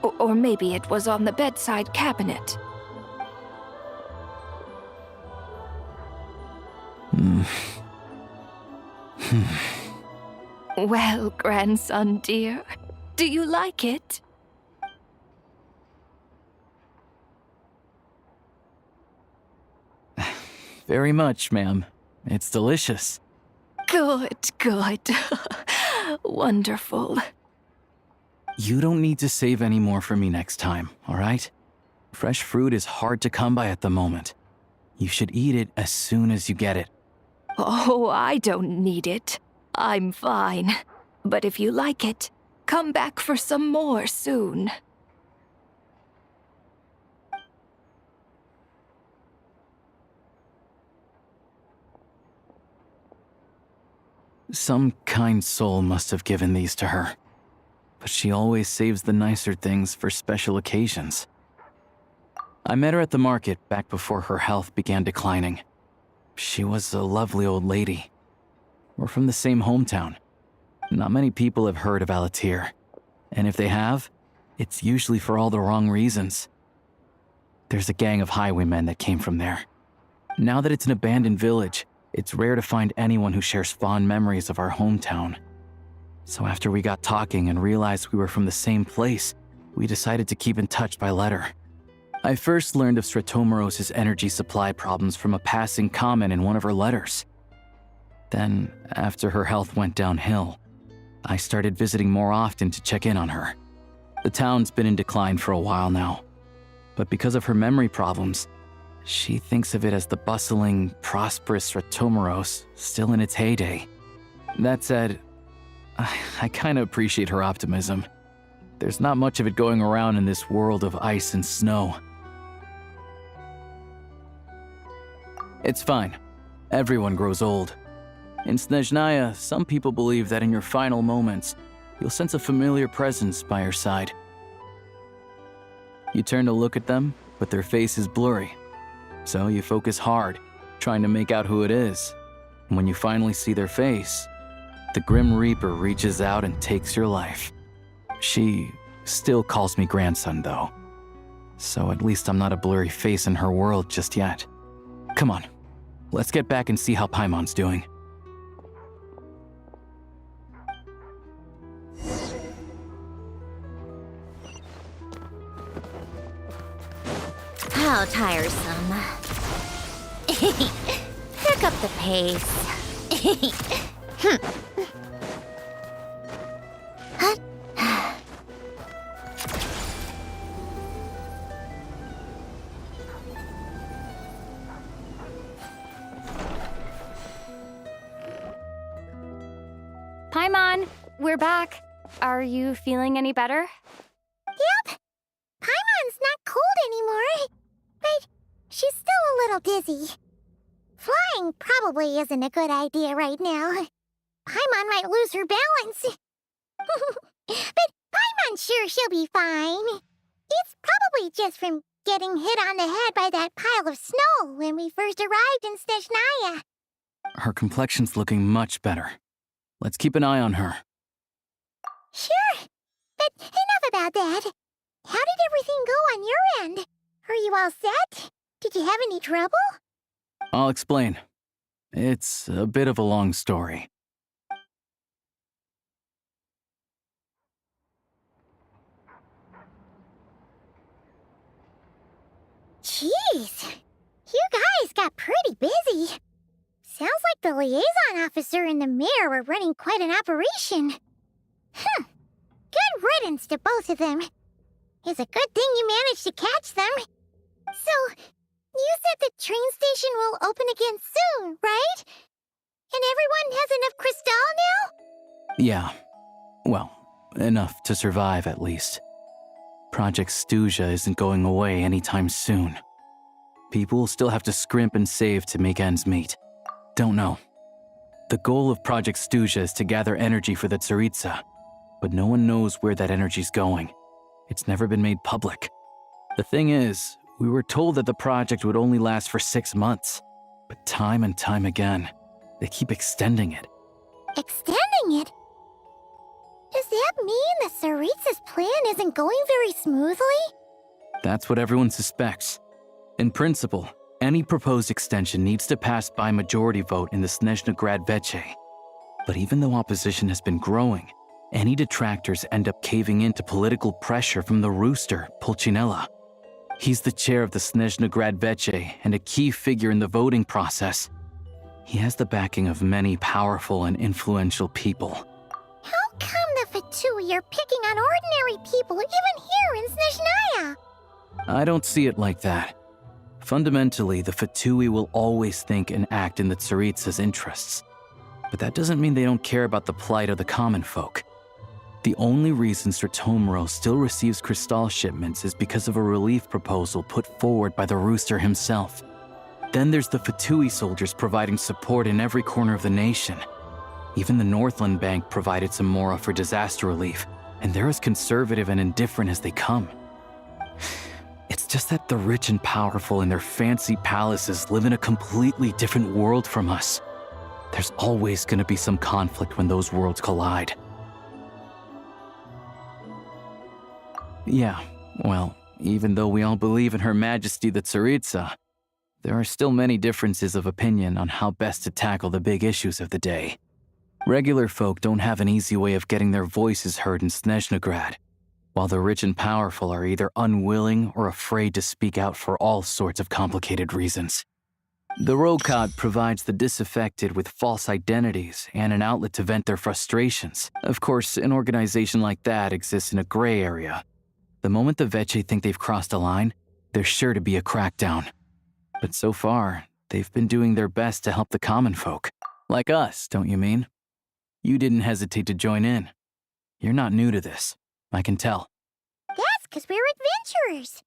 Or maybe it was on the bedside cabinet. Well, grandson dear, do you like it? Very much, ma'am. It's delicious. Good, good. Wonderful. You don't need to save any more for me next time, all right? Fresh fruit is hard to come by at the moment. You should eat it as soon as you get it. Oh, I don't need it. I'm fine. But if you like it, come back for some more soon. Some kind soul must have given these to her. But she always saves the nicer things for special occasions. I met her at the market back before her health began declining. She was a lovely old lady. We're from the same hometown. Not many people have heard of Alatir. And if they have, it's usually for all the wrong reasons. There's a gang of highwaymen that came from there. Now that it's an abandoned village, it's rare to find anyone who shares fond memories of our hometown. So after we got talking and realized we were from the same place, we decided to keep in touch by letter. I first learned of Sretomaros' energy supply problems from a passing comment in one of her letters. Then, after her health went downhill, I started visiting more often to check in on her. The town's been in decline for a while now, but because of her memory problems, she thinks of it as the bustling, prosperous Sretomaros still in its heyday. That said, I kinda appreciate her optimism. There's not much of it going around in this world of ice and snow. It's fine. Everyone grows old. In Snezhnaya, some people believe that in your final moments, you'll sense a familiar presence by your side. You turn to look at them, but their face is blurry. So you focus hard, trying to make out who it is. And when you finally see their face, the Grim Reaper reaches out and takes your life. She still calls me grandson, though. so at least I'm not a blurry face in her world just yet. Come on, let's get back and see how Paimon's doing. How tiresome. Pick up the pace. Paimon, we're back. Are you feeling any better? Yep. Paimon's not cold anymore. But she's still a little dizzy. Flying probably isn't a good idea right now. Paimon might lose her balance. But Paimon's sure she'll be fine. It's probably just from getting hit on the head by that pile of snow when we first arrived in Snezhnaya. Her complexion's looking much better. Let's keep an eye on her. Sure. But enough about that. How did everything go on your end? Are you all set? Did you have any trouble? I'll explain. It's a bit of a long story. Jeez. You guys got pretty busy. Sounds like the liaison officer and the mayor were running quite an operation. Good riddance to both of them. It's a good thing you managed to catch them. So, you said the train station will open again soon, right? And everyone has enough crystal now? Yeah. Well, enough to survive at least. Project Snezhnaya isn't going away anytime soon. People will still have to scrimp and save to make ends meet. Don't know. The goal of Project Snezhnaya is to gather energy for the Tsaritsa, but no one knows where that energy's going. It's never been made public. The thing is, we were told that the project would only last for 6 months, but time and time again, they keep extending it. Extending it? Does that mean the Tsaritsa's plan isn't going very smoothly? That's what everyone suspects. In principle, any proposed extension needs to pass by majority vote in the Snezhnaya Veche. But even though opposition has been growing, any detractors end up caving in to political pressure from the rooster, Pulcinella. He's the chair of the Snezhnaya Veche and a key figure in the voting process. He has the backing of many powerful and influential people. How come the Fatui are picking on ordinary people even here in Snezhnaya? I don't see it like that. Fundamentally, the Fatui will always think and act in the Tsaritsa's interests. But that doesn't mean they don't care about the plight of the common folk. The only reason Sratomaro still receives crystal shipments is because of a relief proposal put forward by the rooster himself. Then there's the Fatui soldiers providing support in every corner of the nation. Even the Northland Bank provided some mora for disaster relief, and they're as conservative and indifferent as they come. It's just that the rich and powerful in their fancy palaces live in a completely different world from us. There's always going to be some conflict when those worlds collide. Yeah, well, even though we all believe in Her Majesty the Tsaritsa, there are still many differences of opinion on how best to tackle the big issues of the day. Regular folk don't have an easy way of getting their voices heard in Snezhnaya, while the rich and powerful are either unwilling or afraid to speak out for all sorts of complicated reasons. The Rokad provides the disaffected with false identities and an outlet to vent their frustrations. Of course, an organization like that exists in a gray area. The moment the Veche think they've crossed a line, there's sure to be a crackdown. But so far, they've been doing their best to help the common folk. Like us, don't you mean? You didn't hesitate to join in. You're not new to this, I can tell. That's because we're adventurers.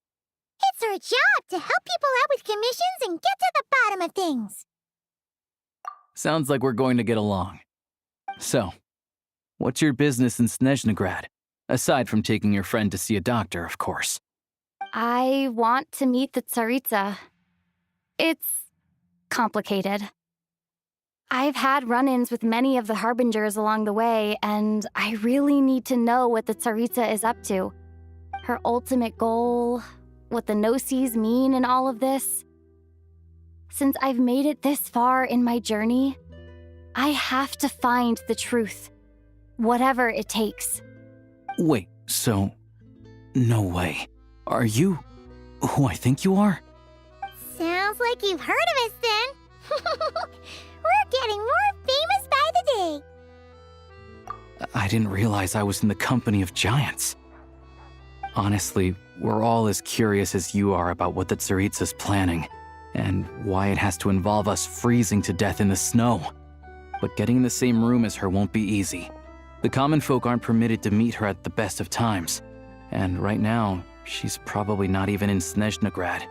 It's our job to help people out with commissions and get to the bottom of things. Sounds like we're going to get along. So, what's your business in Snezhnaya? Aside from taking your friend to see a doctor, of course. I want to meet the Tsaritsa. It's complicated. I've had run-ins with many of the Harbingers along the way, and I really need to know what the Tsaritsa is up to. Her ultimate goal, what the no-sees mean in all of this. Since I've made it this far in my journey, I have to find the truth, whatever it takes. Wait, so... No way. Are you who I think you are? Sounds like you've heard of us then. We're getting more famous by the day. I didn't realize I was in the company of giants. Honestly, we're all as curious as you are about what the Tsaritsa's planning, and why it has to involve us freezing to death in the snow. But getting in the same room as her won't be easy. The common folk aren't permitted to meet her at the best of times, and right now, she's probably not even in Snezhnaya.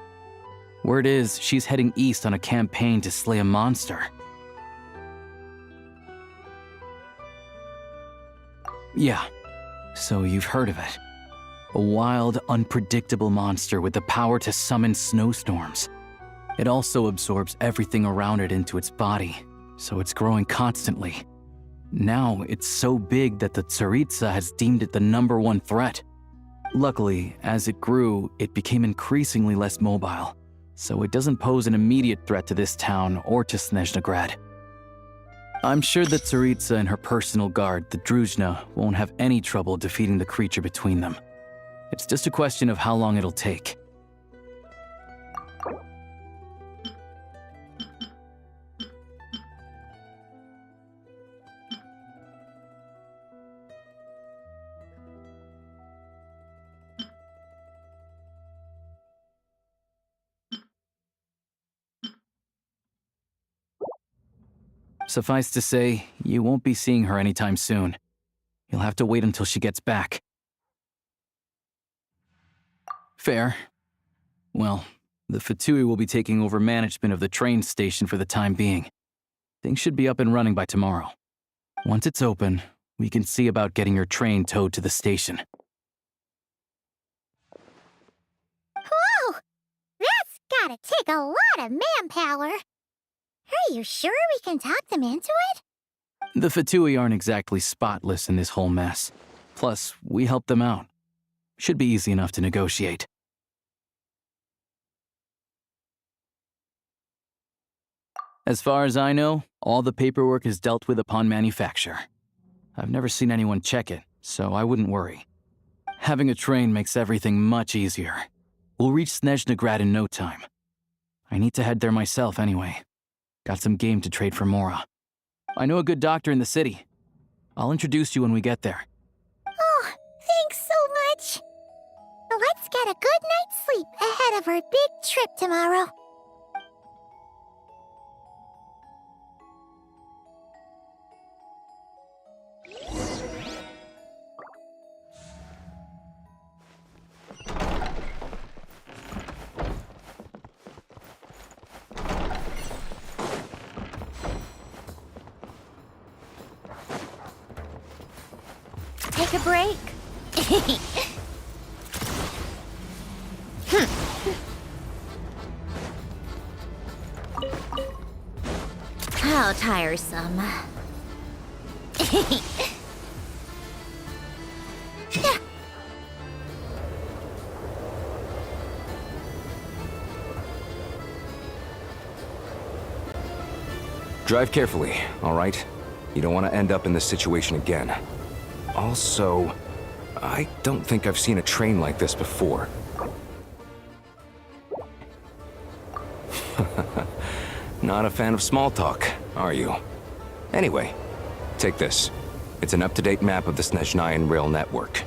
Word is, she's heading east on a campaign to slay a monster. Yeah, so you've heard of it. A wild, unpredictable monster with the power to summon snowstorms. It also absorbs everything around it into its body, so it's growing constantly. Now, it's so big that the Tsaritsa has deemed it the #1 threat. Luckily, as it grew, it became increasingly less mobile, so it doesn't pose an immediate threat to this town or to Snezhnaya. I'm sure that Tsaritsa and her personal guard, the Druzhna, won't have any trouble defeating the creature between them. It's just a question of how long it'll take. Suffice to say, you won't be seeing her anytime soon. You'll have to wait until she gets back. Fair. Well, the Fatui will be taking over management of the train station for the time being. Things should be up and running by tomorrow. Once it's open, we can see about getting your train towed to the station. Whoa! That's gotta take a lot of manpower. Are you sure we can talk them into it? The Fatui aren't exactly spotless in this whole mess. Plus, we helped them out. Should be easy enough to negotiate. As far as I know, all the paperwork is dealt with upon manufacture. I've never seen anyone check it, so I wouldn't worry. Having a train makes everything much easier. We'll reach Snezhnaya in no time. I need to head there myself anyway. Got some game to trade for Mora. I know a good doctor in the city. I'll introduce you when we get there. Oh, thanks so much. Let's get a good night's sleep ahead of our big trip tomorrow. Take a break. How tiresome. Drive carefully, all right? You don't want to end up in this situation again. Also, I don't think I've seen a train like this before. Not a fan of small talk, are you? Anyway, take this. It's an up-to-date map of the Snezhnayan rail network.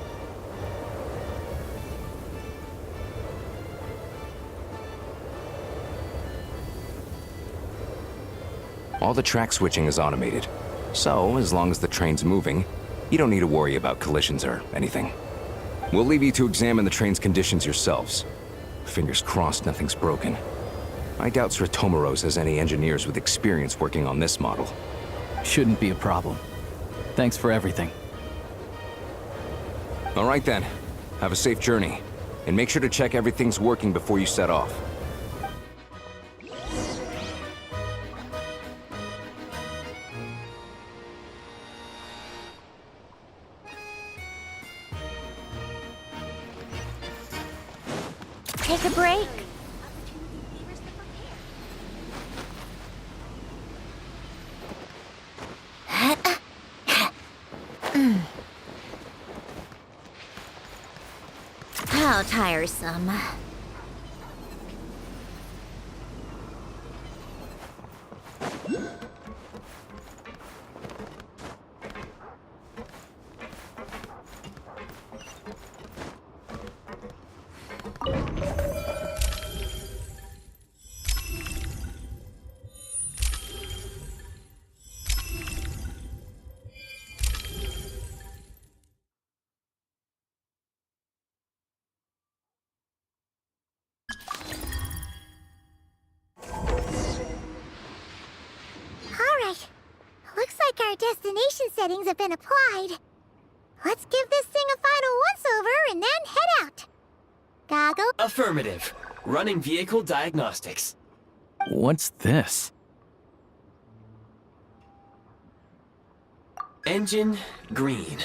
All the track switching is automated, so as long as the train's moving, you don't need to worry about collisions or anything. We'll leave you to examine the train's conditions yourselves. Fingers crossed nothing's broken. I doubt Sratomaros has any engineers with experience working on this model. Shouldn't be a problem. Thanks for everything. All right then. Have a safe journey. And make sure to check everything's working before you set off. take a break? How tiresome. Alright. Looks like our destination settings have been applied. Let's give this thing a final once-over and then head out. Goggle? Affirmative. Running vehicle diagnostics. What's this? Engine, green.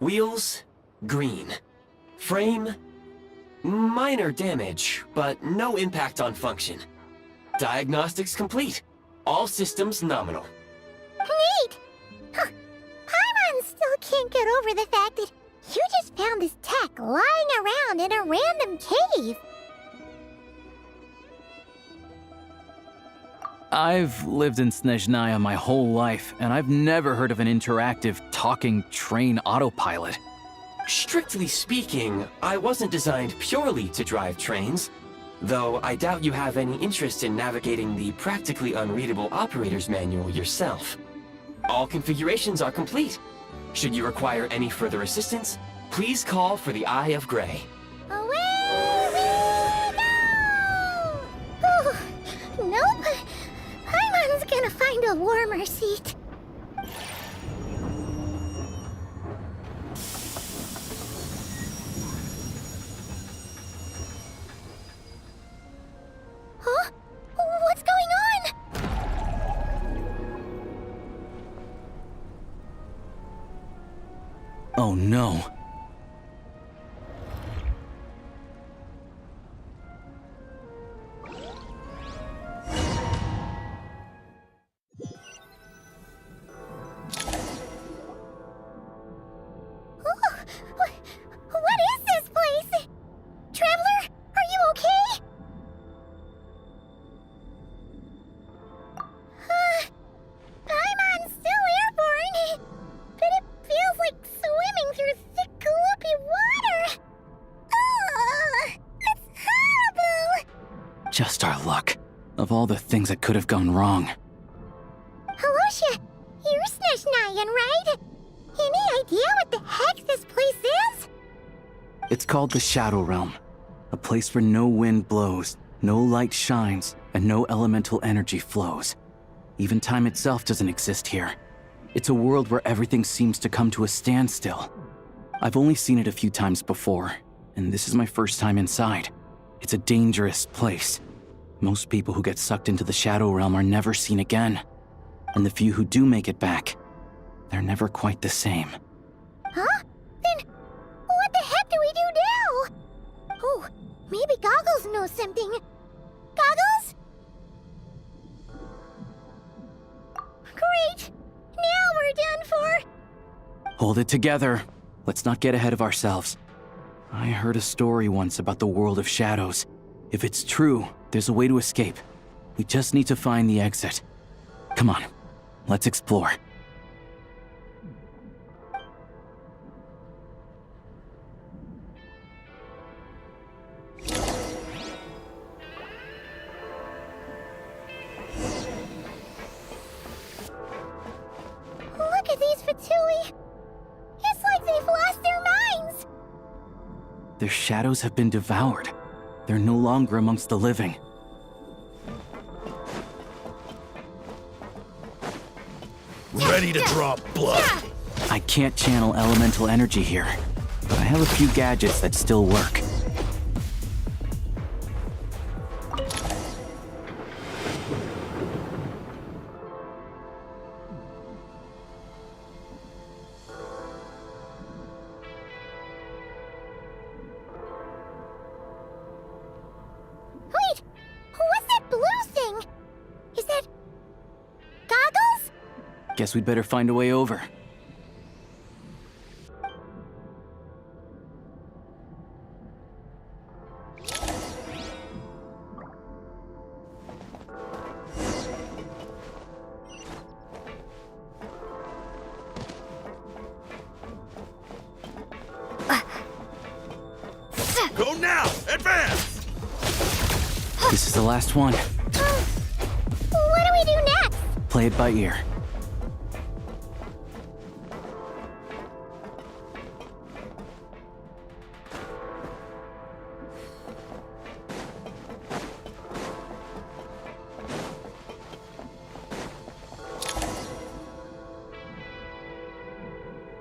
Wheels, green. Frame, minor damage, but no impact on function. Diagnostics complete. All systems nominal. Neat! Huh. Paimon still can't get over the fact that you just found this tech lying around in a random cave. I've lived in Snezhnaya my whole life, and I've never heard of an interactive, talking train autopilot. Strictly speaking, I wasn't designed purely to drive trains, though I doubt you have any interest in navigating the practically unreadable operator's manual yourself. All configurations are complete. Should you require any further assistance, please call for the Eye of Grey. Away we go! Ooh, nope. Paimon's gonna find a warmer seat. Huh? What's going on? Oh no. What is this place? Traveler, are you okay? Paimon's still airborne, but it feels like swimming through thick, gloopy water. Ugh, it's horrible. Just our luck. Of all the things that could have gone wrong. Alosha, you're Snezhnayan, right? Any idea what the heck this place is? It's called the Shadow Realm. A place where no wind blows, no light shines, and no elemental energy flows. Even time itself doesn't exist here. It's a world where everything seems to come to a standstill. I've only seen it a few times before, and this is my first time inside. It's a dangerous place. Most people who get sucked into the Shadow Realm are never seen again. And the few who do make it back, they're never quite the same. Huh? Then what the heck do we do now? Oh, maybe Goggles knows something. Goggles? Great! Now we're done for! Hold it together. Let's not get ahead of ourselves. I heard a story once about the world of shadows. If it's true, there's a way to escape. We just need to find the exit. Come on, let's explore. Look at these Fatui! It's like they've lost their minds! Their shadows have been devoured. They're no longer amongst the living. Ready to drop blood. I can't channel elemental energy here, but I have a few gadgets that still work. Guess we'd better find a way over. Go now! Advance! This is the last one. What do we do next? Play it by ear.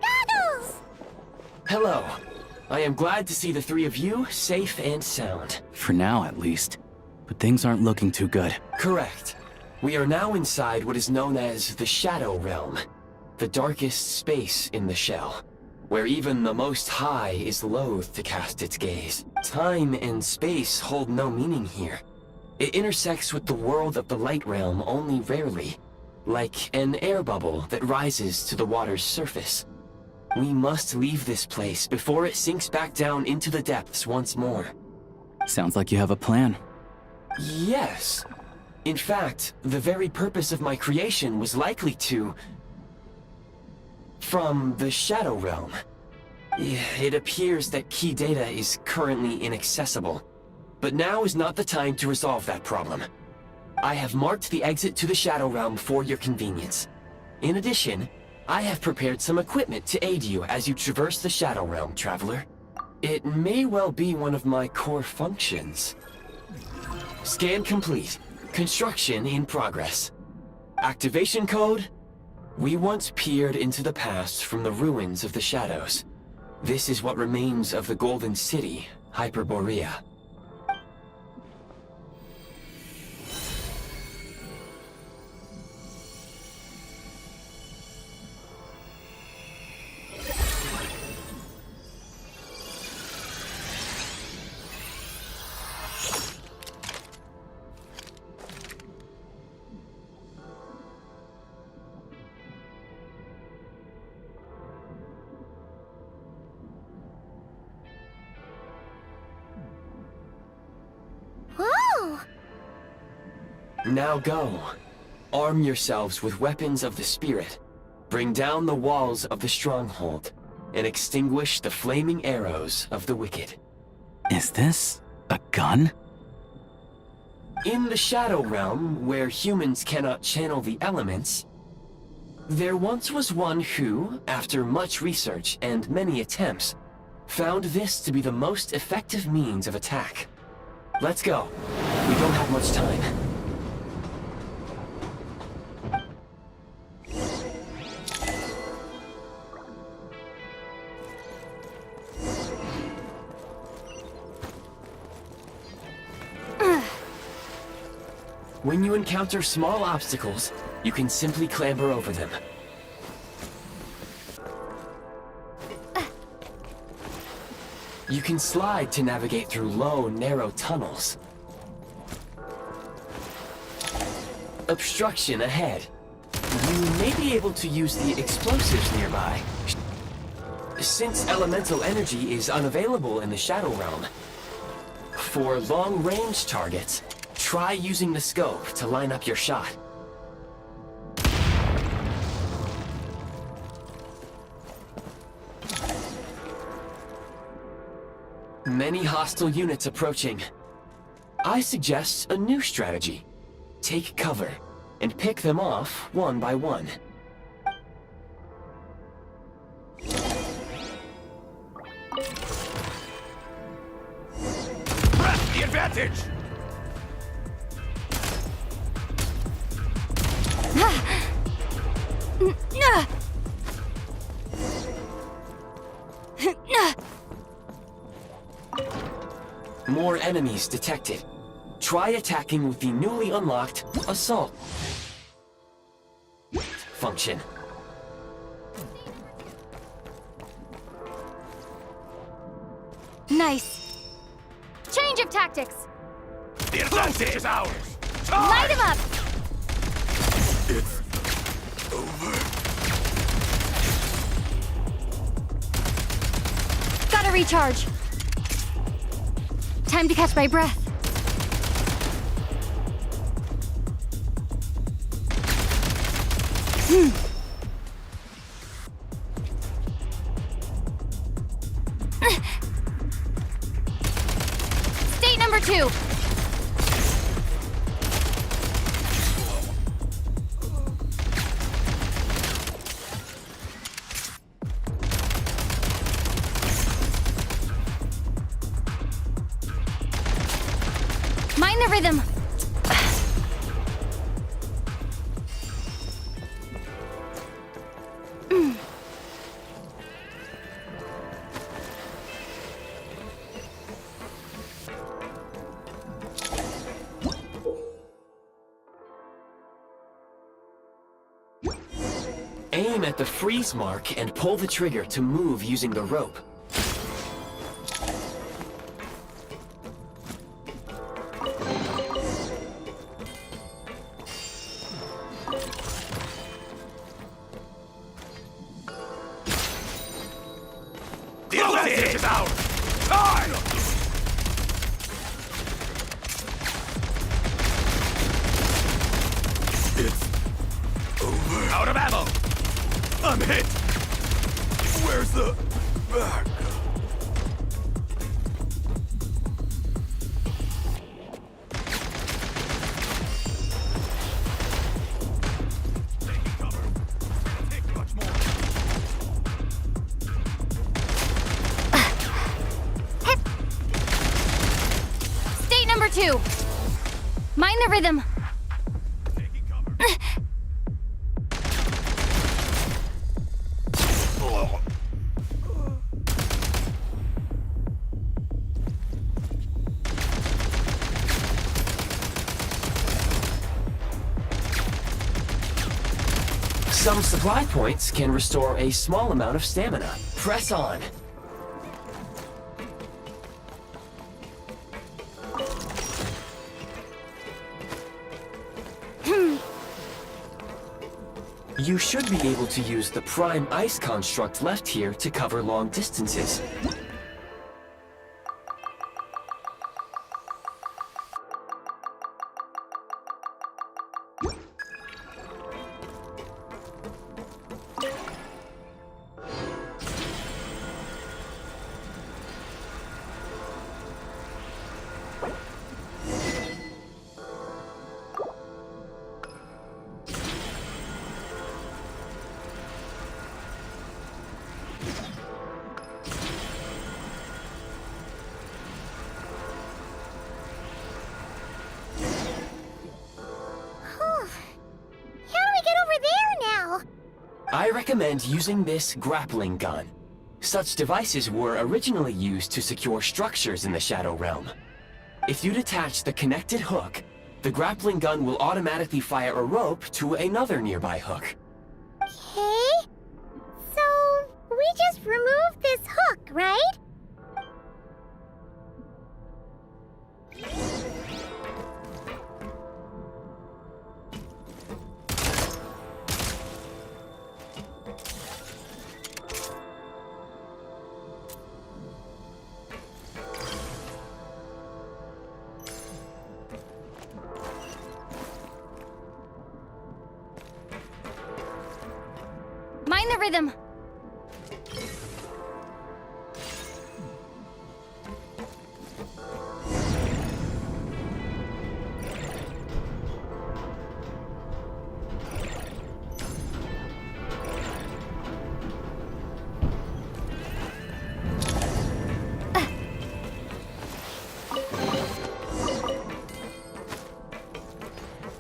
Goggles! Hello. I am glad to see the three of you safe and sound. For now, at least. But things aren't looking too good. Correct. We are now inside what is known as the Shadow Realm, the darkest space in the shell, where even the Most High is loath to cast its gaze. Time and space hold no meaning here. It intersects with the world of the Light Realm only rarely, like an air bubble that rises to the water's surface. We must leave this place before it sinks back down into the depths once more. Sounds like you have a plan. Yes. In fact, the very purpose of my creation was likely to... from the Shadow Realm. It appears that key data is currently inaccessible, but now is not the time to resolve that problem. I have marked the exit to the Shadow Realm for your convenience. In addition, I have prepared some equipment to aid you as you traverse the Shadow Realm, Traveler. It may well be one of my core functions. Scan complete. Construction in progress. Activation code? We once peered into the past from the ruins of the shadows. This is what remains of the Golden City, Hyperborea. Now go. Arm yourselves with weapons of the spirit. Bring down the walls of the stronghold, and extinguish the flaming arrows of the wicked. Is this a gun? In the Shadow Realm, where humans cannot channel the elements, there once was one who, after much research and many attempts, found this to be the most effective means of attack. Let's go. We don't have much time. When you encounter small obstacles, you can simply clamber over them. You can slide to navigate through low, narrow tunnels. Obstruction ahead. You may be able to use the explosives nearby. Since elemental energy is unavailable in the Shadow Realm, for long-range targets, try using the scope to line up your shot. Many hostile units approaching. I suggest a new strategy. Take cover, and pick them off one by one. Press the advantage! More enemies detected. Try attacking with the newly unlocked Assault function. Nice. Change of tactics. The advantage is ours! Light him up! It's over. Gotta recharge. Time to catch my breath. State number 2. Mind the rhythm. Aim at the freeze mark and pull the trigger to move using the rope. The advantage is ours! Time! It's over. Out of ammo! I'm hit! Where's the back? Taking cover. Can't take much more. State number 2. Mind the rhythm. Taking cover. Some supply points can restore a small amount of stamina. Press on. You should be able to use the prime ice construct left here to cover long distances. I recommend using this grappling gun. Such devices were originally used to secure structures in the Shadow Realm. If you detach the connected hook, the grappling gun will automatically fire a rope to another nearby hook. Okay. So, we just removed this hook, right? Mind the rhythm.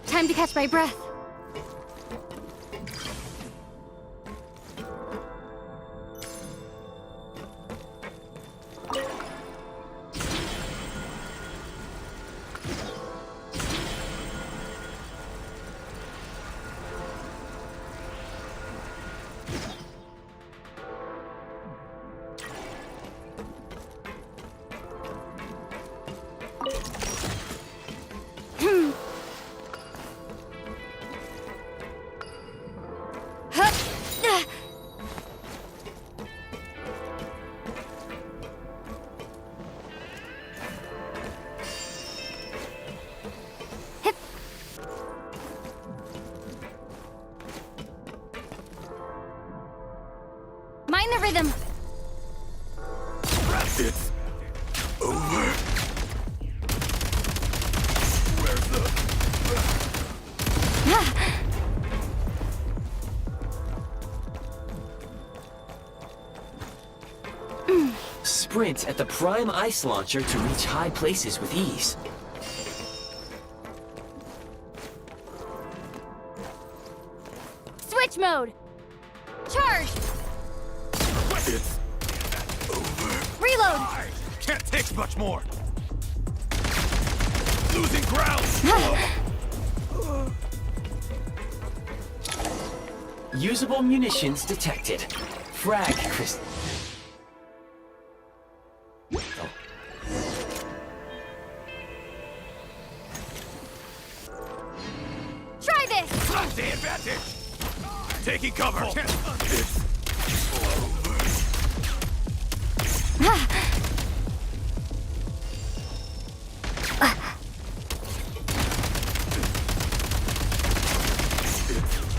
Time to catch my breath. Find the rhythm. It's over. Where's the... Sprint at the prime ice launcher to reach high places with ease. Switch mode. Charge. It's over. Reload. Can't take much more. Losing ground. Usable munitions detected. Frag, Chris. Try this. Lost the advantage. Taking cover. It's over.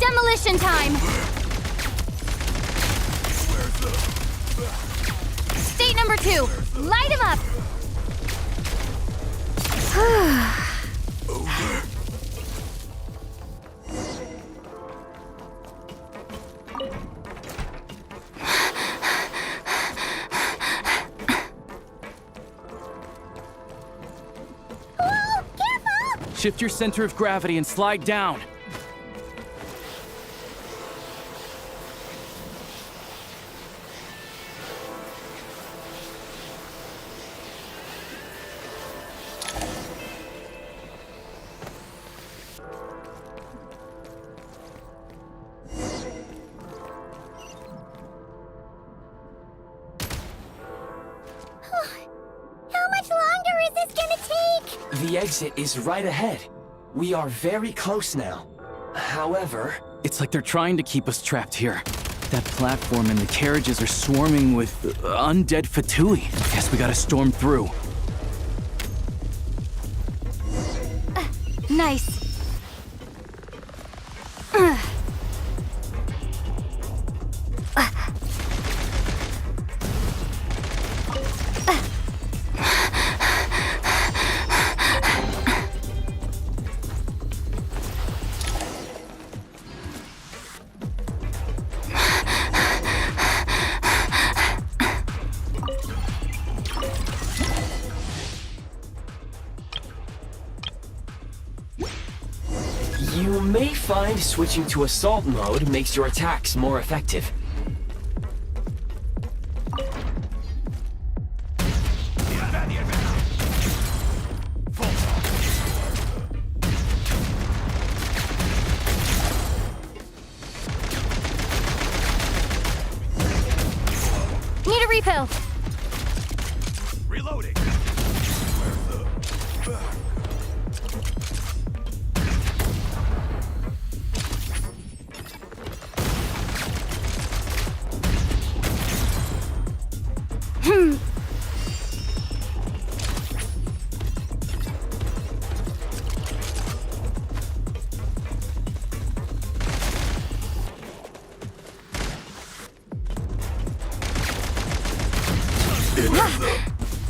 Demolition time. State number 2. Light him up. Shift your center of gravity and slide down. How much longer is this gonna take? The exit is right ahead. We are very close now. However... It's like they're trying to keep us trapped here. That platform and the carriages are swarming with undead Fatui. Guess we gotta storm through. Nice. You may find switching to assault mode makes your attacks more effective. Need a refill. Reloading.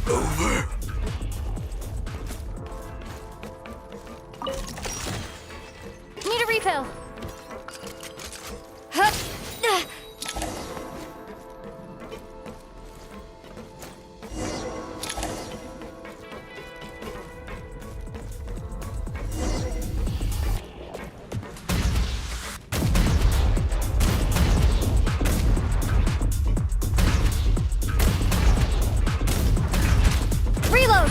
Over. Need a refill. Reload.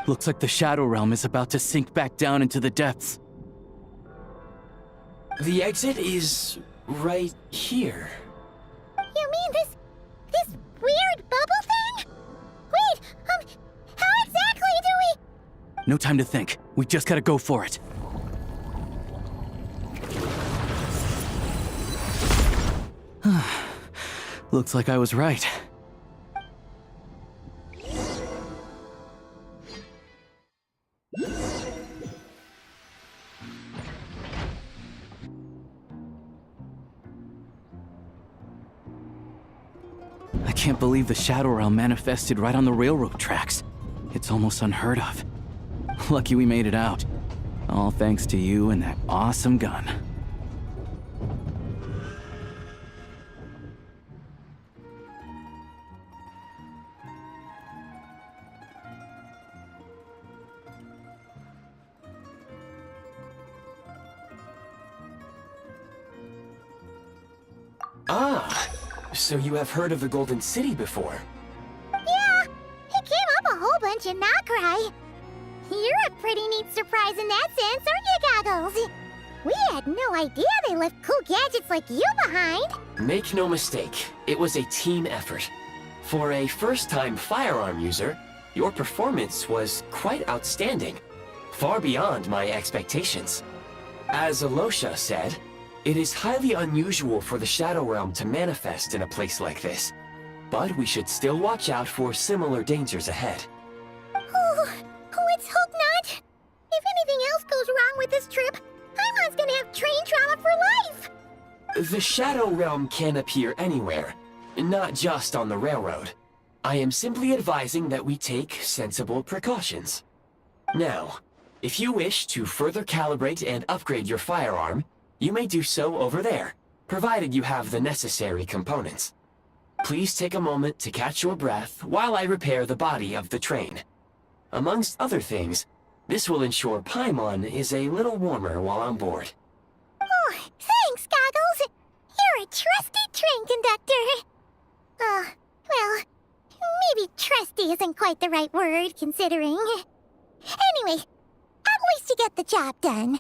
Looks like the Shadow Realm is about to sink back down into the depths. The exit is right here. You mean this weird bubble thing? Wait, how exactly do we... No time to think. We just gotta go for it. Looks like I was right. I can't believe the Shadow Realm manifested right on the railroad tracks. It's almost unheard of. Lucky we made it out. All thanks to you and that awesome gun. Ah, so you have heard of the Golden City before? Yeah, it came up a whole bunch in Nokrai. You're a pretty neat surprise in that sense, aren't you, Goggles? We had no idea they left cool gadgets like you behind. Make no mistake, it was a team effort. For a first-time firearm user, your performance was quite outstanding, far beyond my expectations. As Alosha said, it is highly unusual for the Shadow Realm to manifest in a place like this, but we should still watch out for similar dangers ahead. Oh, let's hope not. If anything else goes wrong with this trip, Paimon's gonna have train trauma for life. The Shadow Realm can appear anywhere, not just on the railroad. I am simply advising that we take sensible precautions. Now, if you wish to further calibrate and upgrade your firearm, you may do so over there, provided you have the necessary components. Please take a moment to catch your breath while I repair the body of the train. Amongst other things, this will ensure Paimon is a little warmer while on board. Oh, thanks, Goggles. You're a trusty train conductor. Well, maybe trusty isn't quite the right word, considering. Anyway, at least you get the job done.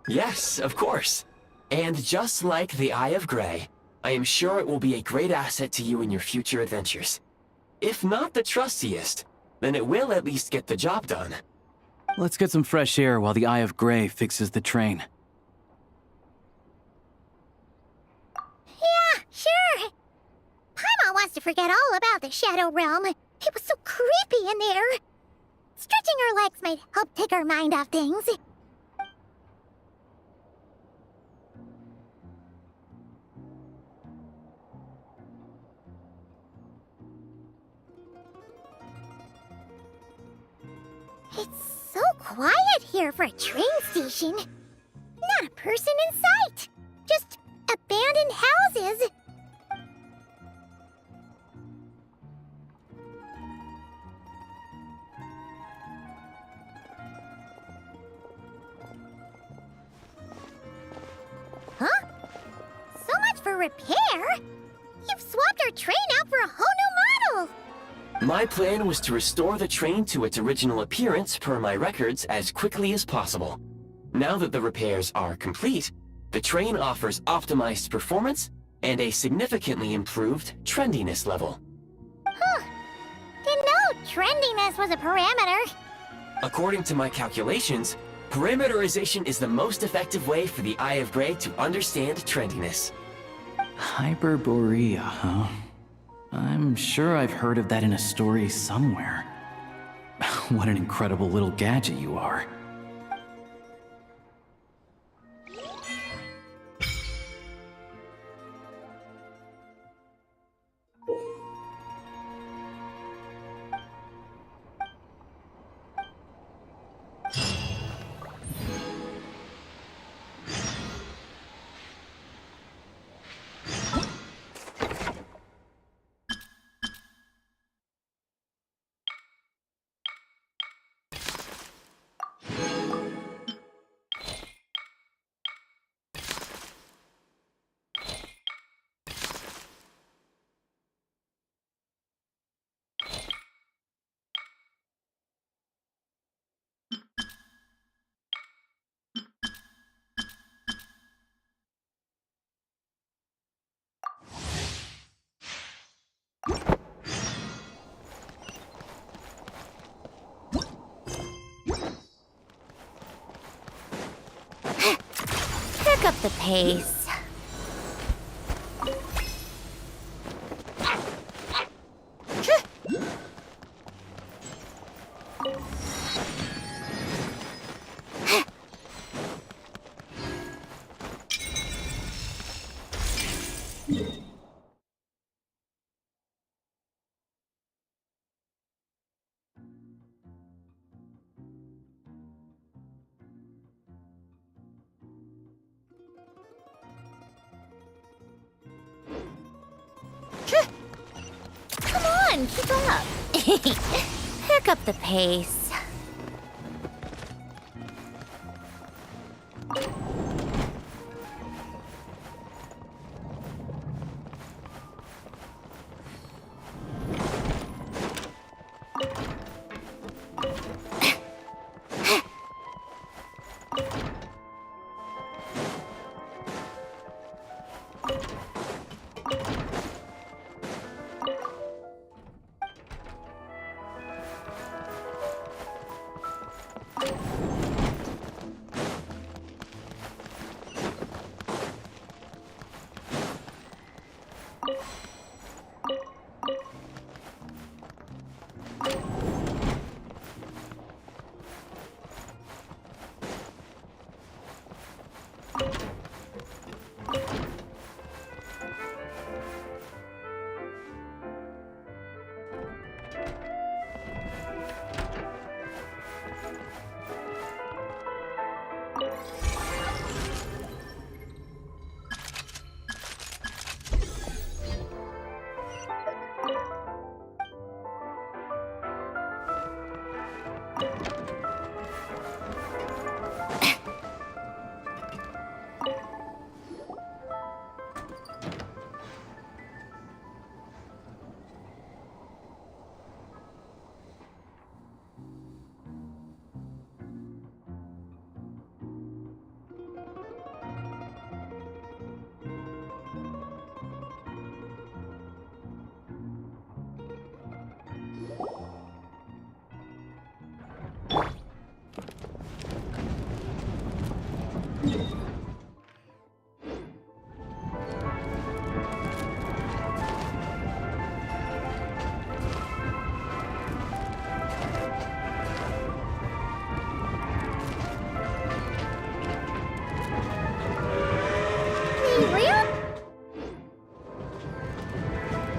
Yes, of course. And just like the Eye of Grey, I am sure it will be a great asset to you in your future adventures. If not the trustiest, then it will at least get the job done. Let's get some fresh air while the Eye of Grey fixes the train. Yeah, sure. Paimon wants to forget all about the Shadow Realm. It was so creepy in there. Stretching our legs might help take our mind off things. It's so quiet here for a train station. Not a person in sight. Just abandoned houses. Huh? So much for repair? You've swapped our train out for a whole new model. My plan was to restore the train to its original appearance per my records as quickly as possible. Now that the repairs are complete, the train offers optimized performance and a significantly improved trendiness level. Huh. Didn't know trendiness was a parameter. According to my calculations, parameterization is the most effective way for the Eye of Grey to understand trendiness. Hyperborea, huh? I'm sure I've heard of that in a story somewhere. What an incredible little gadget you are. the pace. Come on, keep up. Pick up the pace.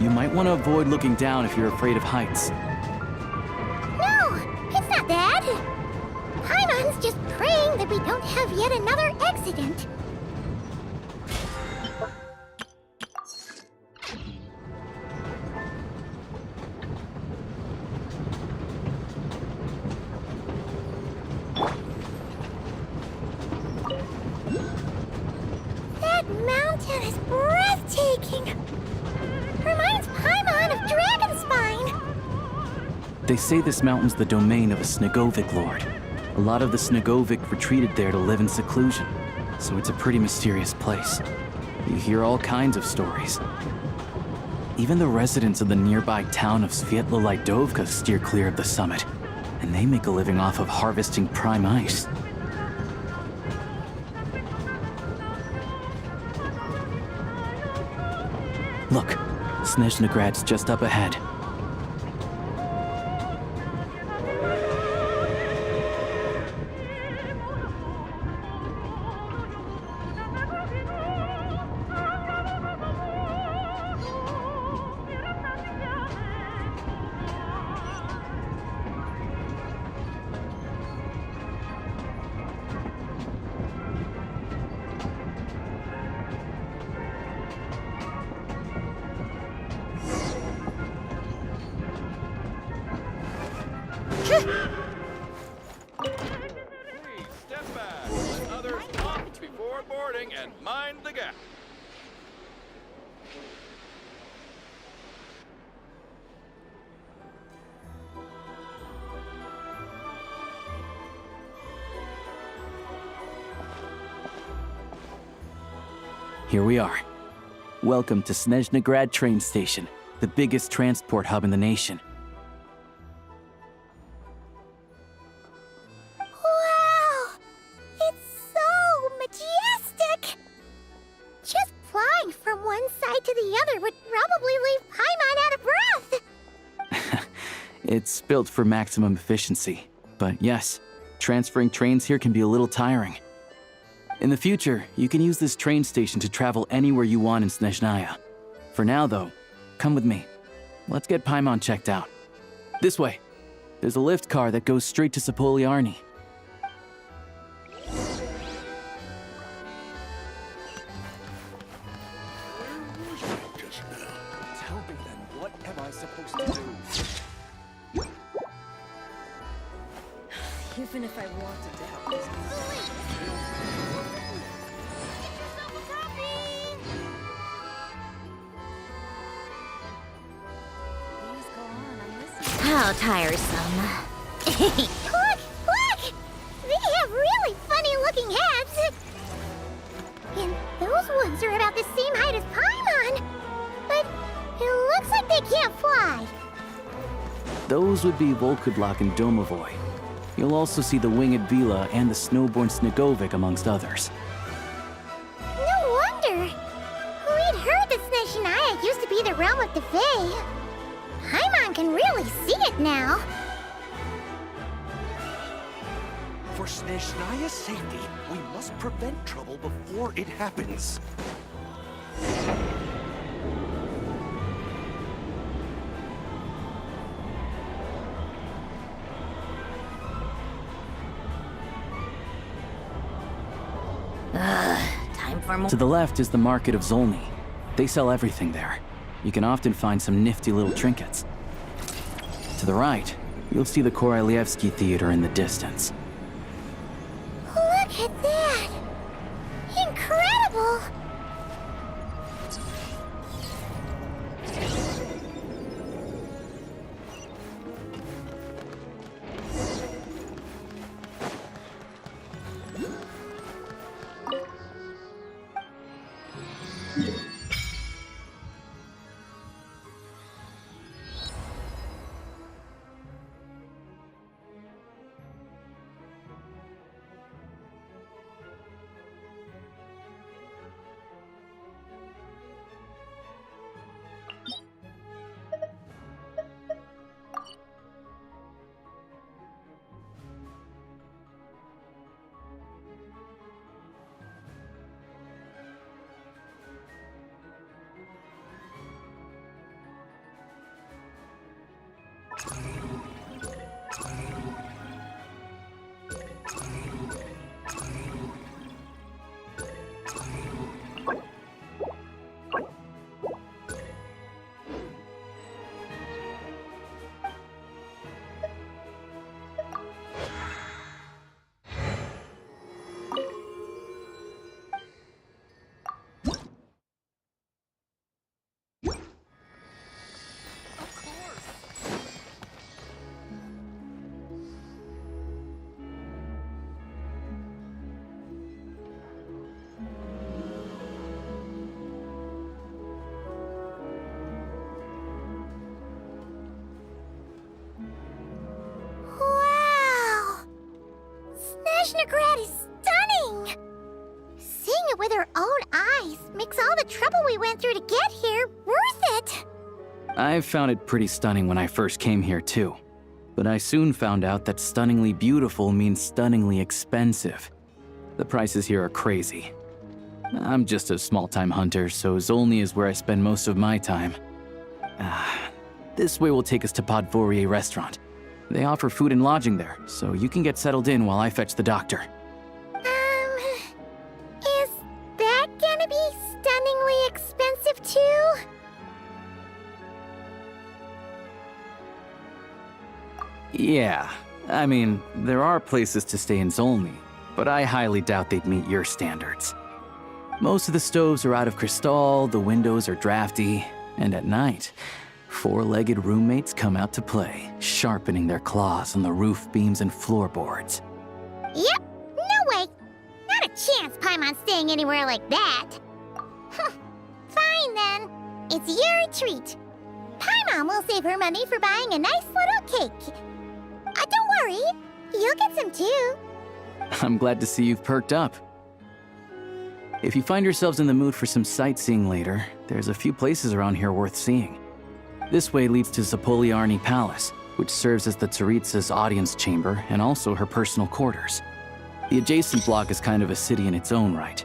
You might want to avoid looking down if you're afraid of heights. No, it's not that. Paimon's just praying that we don't have yet another accident. That mountain is breathtaking. Reminds Paimon of Dragonspine. They say this mountain's the domain of a Snegovic lord. A lot of the Snegovic retreated there to live in seclusion, so it's a pretty mysterious place. You hear all kinds of stories. Even the residents of the nearby town of Svietlo-Lidovka steer clear of the summit, and they make a living off of harvesting prime ice. Look, Snezhnagrad's just up ahead. Please step back. Let others off before boarding and mind the gap. Here we are. Welcome to Snezhnagrad train station, the biggest transport hub in the nation. Wow! It's so majestic! It's built for maximum efficiency, but yes, transferring trains here can be a little tiring. In the future, you can use this train station to travel anywhere you want in Snezhnaya. For now, though, come with me. Let's get Paimon checked out. This way. There's a lift car that goes straight to Sapoliarni. Tell me then, what am I supposed to do? Even if I wanted to help this. How tiresome. Look! Look! They have really funny-looking heads! And those ones are about the same height as Paimon! But it looks like they can't fly. Those would be Volkudlak and Domovoy. You'll also see the winged Vila and the snowborn Snegovic amongst others. No wonder! We'd heard that Snezhnaya used to be the realm of the Fae. Paimon can really see it now. For Snezhnaya's safety, we must prevent trouble before it happens. Time for more. To the left is the Market of Zolny. They sell everything there. You can often find some nifty little trinkets. To the right, you'll see the Korolyevsky Theater in the distance. Look at that! Incredible! Snezhnaya is stunning! Seeing it with our own eyes makes all the trouble we went through to get here worth it! I found it pretty stunning when I first came here too. But I soon found out that stunningly beautiful means stunningly expensive. The prices here are crazy. I'm just a small-time hunter, so Zolny is where I spend most of my time. This way will take us to Podvorye restaurant. They offer food and lodging there, so you can get settled in while I fetch the doctor. Is that gonna be stunningly expensive too? Yeah, I mean, there are places to stay in Zolny, but I highly doubt they'd meet your standards. Most of the stoves are out of crystal, the windows are drafty, and at night, four-legged roommates come out to play, sharpening their claws on the roof beams and floorboards. Yep, no way! Not a chance Paimon's staying anywhere like that! Fine then, it's your treat. Paimon will save her money for buying a nice little cake. Don't worry, you'll get some too. I'm glad to see you've perked up. If you find yourselves in the mood for some sightseeing later, there's a few places around here worth seeing. This way leads to Sapoliarni Palace, which serves as the Tsaritsa's audience chamber and also her personal quarters. The adjacent block is kind of a city in its own right.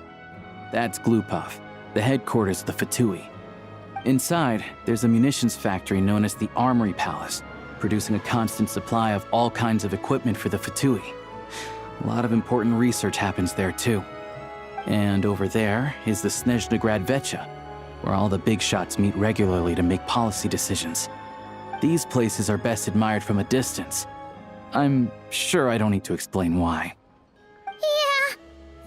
That's Glupov, the headquarters of the Fatui. Inside, there's a munitions factory known as the Armory Palace, producing a constant supply of all kinds of equipment for the Fatui. A lot of important research happens there too. And over there is the Snezhnaya Vecha, where all the big shots meet regularly to make policy decisions. These places are best admired from a distance. I'm sure I don't need to explain why. Yeah,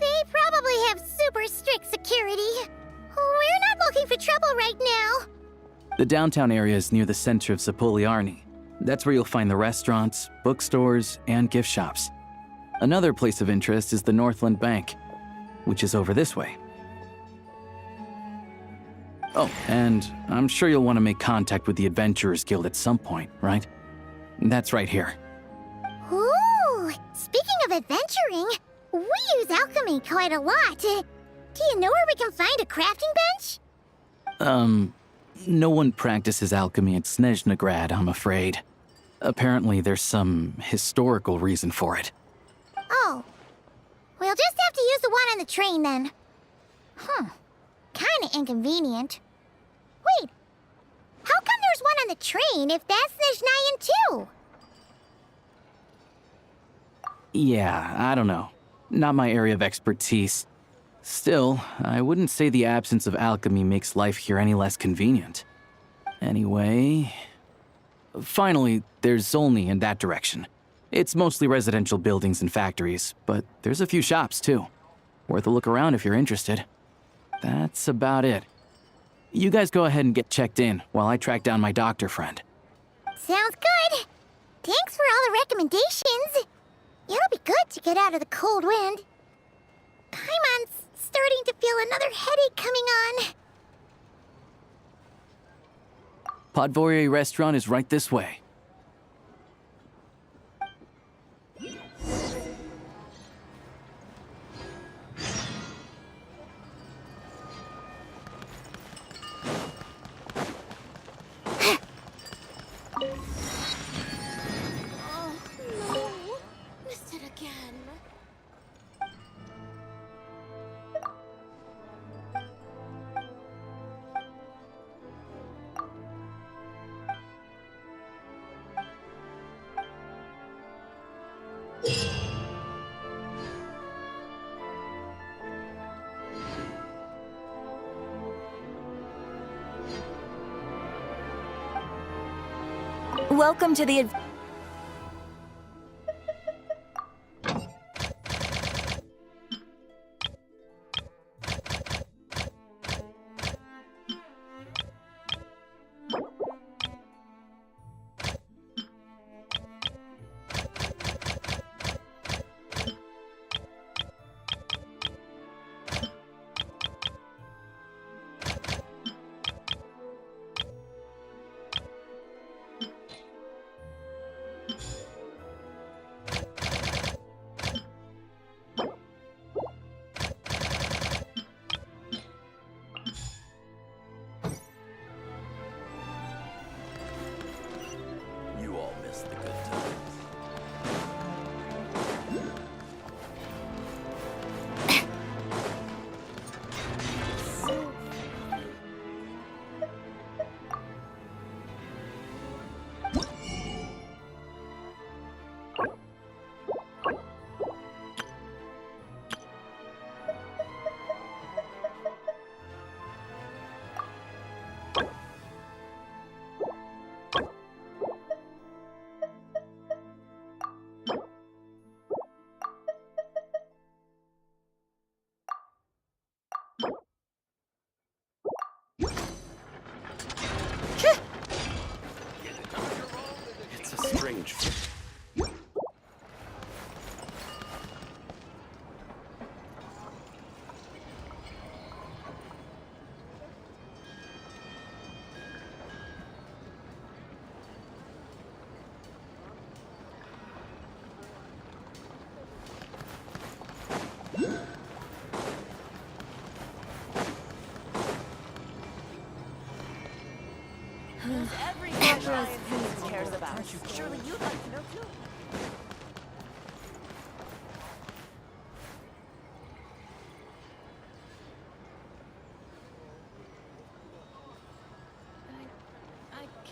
they probably have super strict security. We're not looking for trouble right now. The downtown area is near the center of Zapoliarny. That's where you'll find the restaurants, bookstores, and gift shops. Another place of interest is the Northland Bank, which is over this way. Oh, and I'm sure you'll want to make contact with the Adventurers Guild at some point, right? That's right here. Ooh, speaking of adventuring, we use alchemy quite a lot. Do you know where we can find a crafting bench? No one practices alchemy at Snezhnaya, I'm afraid. Apparently there's some historical reason for it. Oh, we'll just have to use the one on the train then. Kinda inconvenient. Wait, how come there's one on the train if that's Snezhnayan too? Yeah, I don't know. Not my area of expertise. Still, I wouldn't say the absence of alchemy makes life here any less convenient. Anyway... Finally, there's Zolny in that direction. It's mostly residential buildings and factories, but there's a few shops too. Worth a look around if you're interested. That's about it. You guys go ahead and get checked in while I track down my doctor friend. Sounds good. Thanks for all the recommendations. It'll be good to get out of the cold wind. Paimon's starting to feel another headache coming on. Podvorye restaurant is right this way. Oh, no. Missed it again. Welcome to the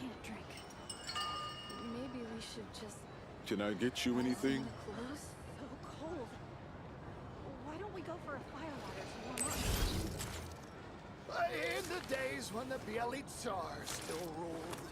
can't drink. Maybe we should just... Can I get you anything? Clothes? So cold. Why don't we go for a fire water to warm up? In the days when the Bielly Tsar still ruled.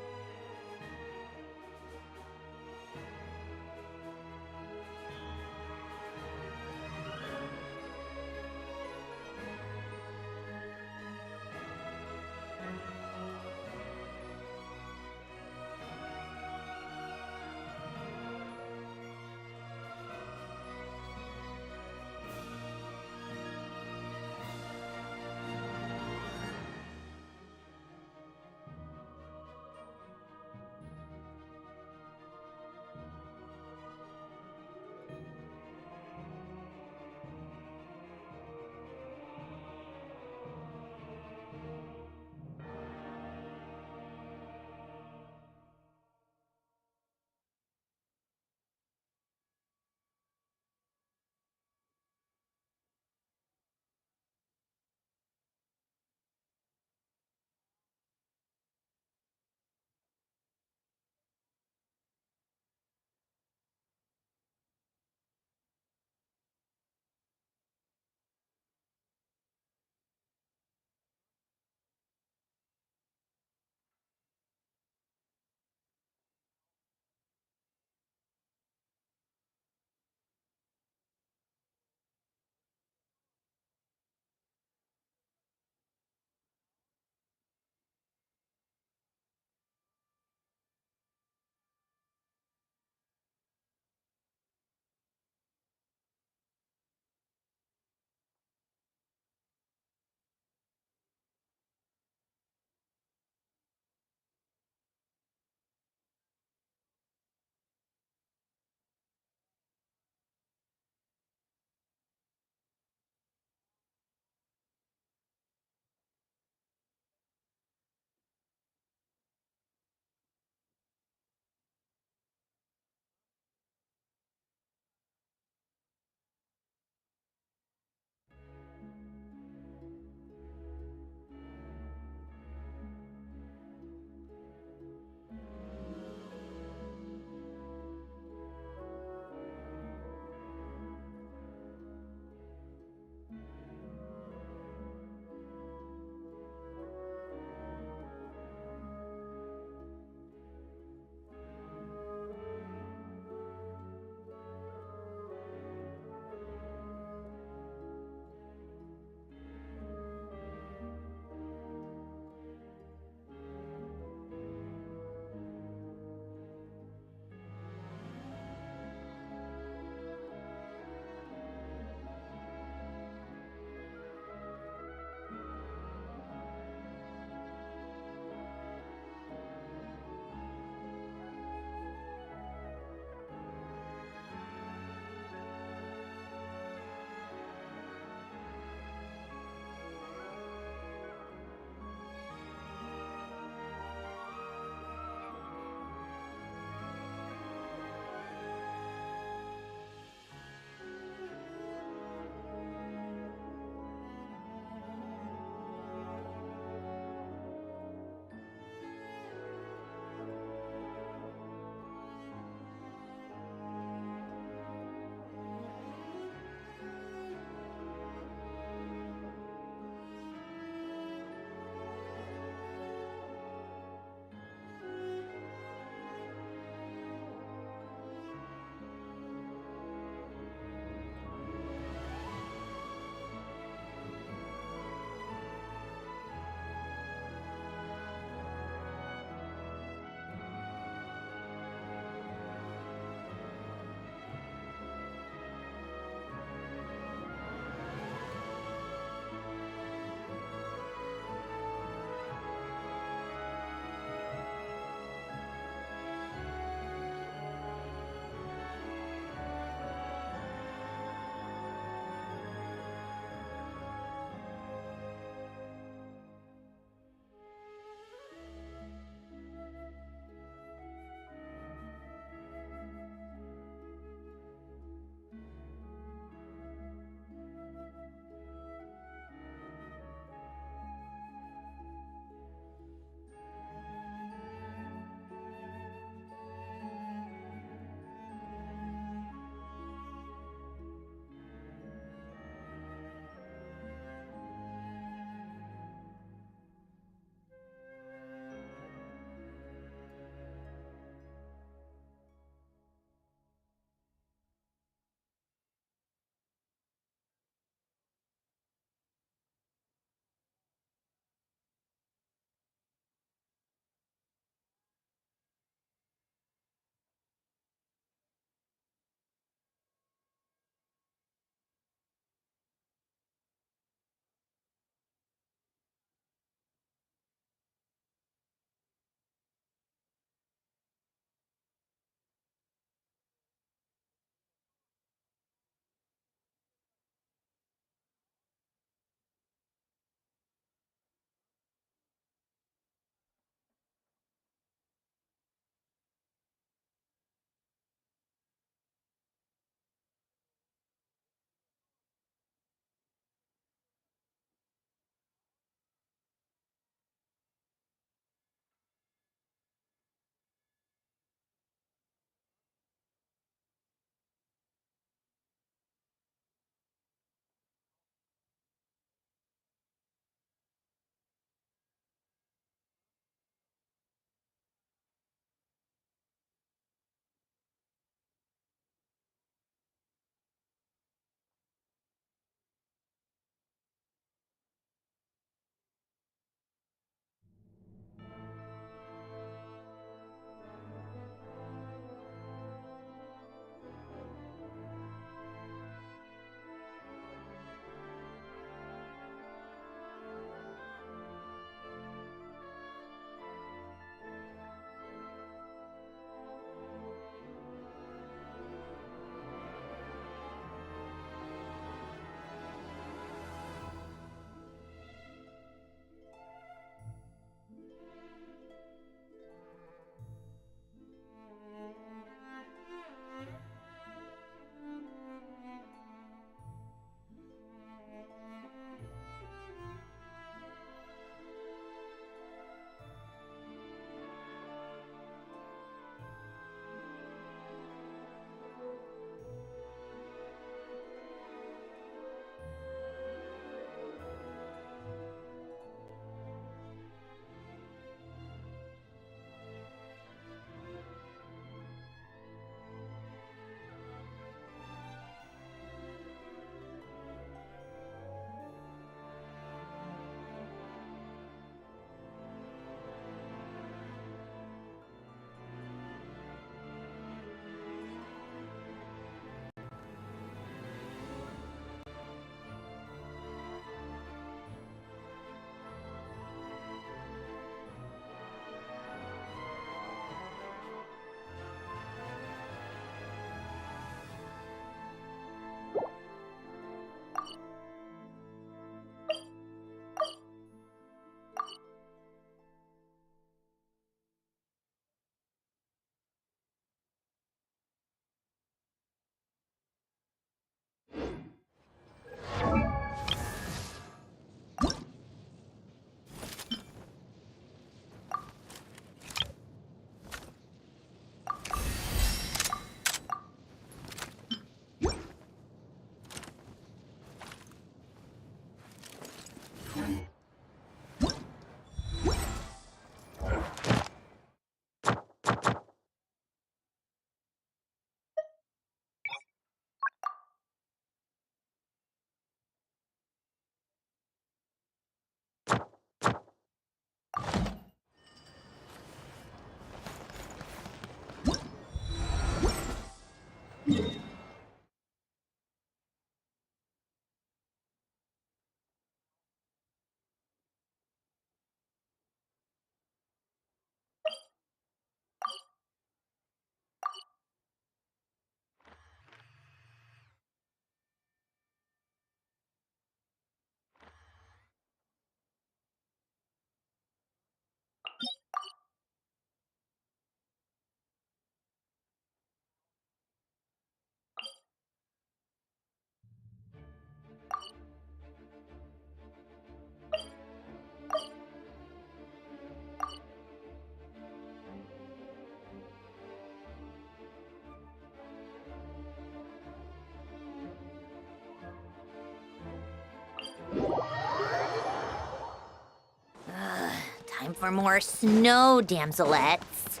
time for more snow damselettes.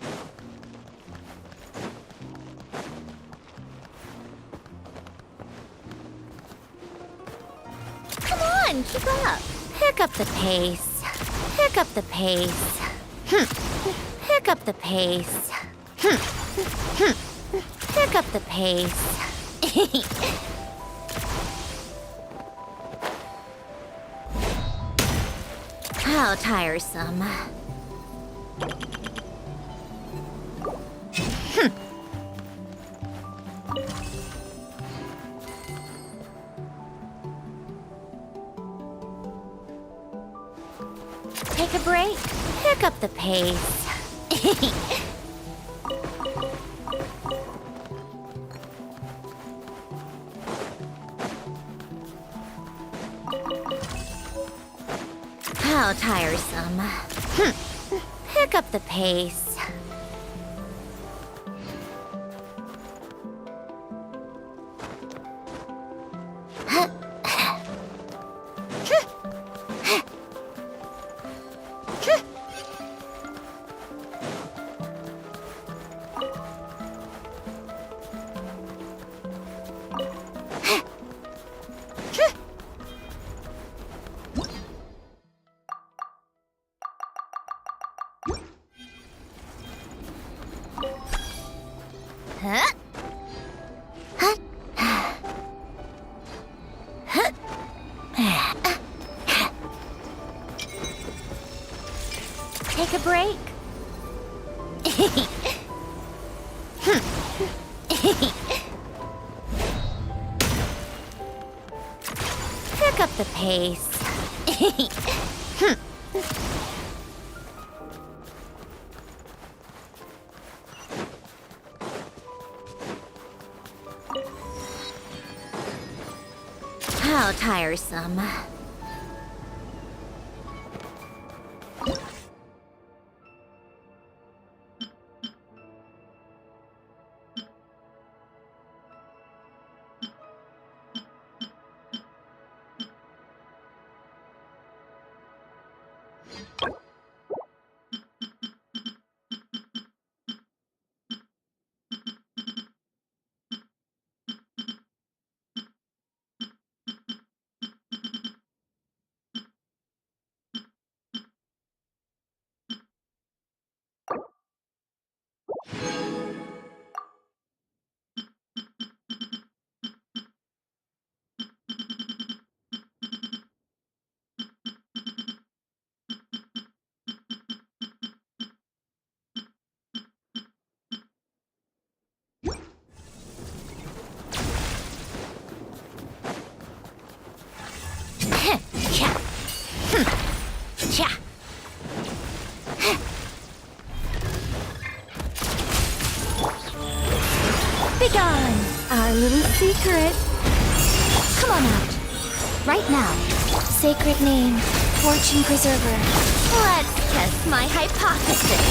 Come on, keep up. Pick up the pace. Pick up the pace. Pick up the pace. Pick up the pace. How tiresome. Take a break. Pick up the pace. How tiresome. Pick up the pace. Take a break. Pick up the pace. How tiresome. Begone, our little secret. Come on out. Right now. Sacred name, Fortune Preserver. Let's test my hypothesis.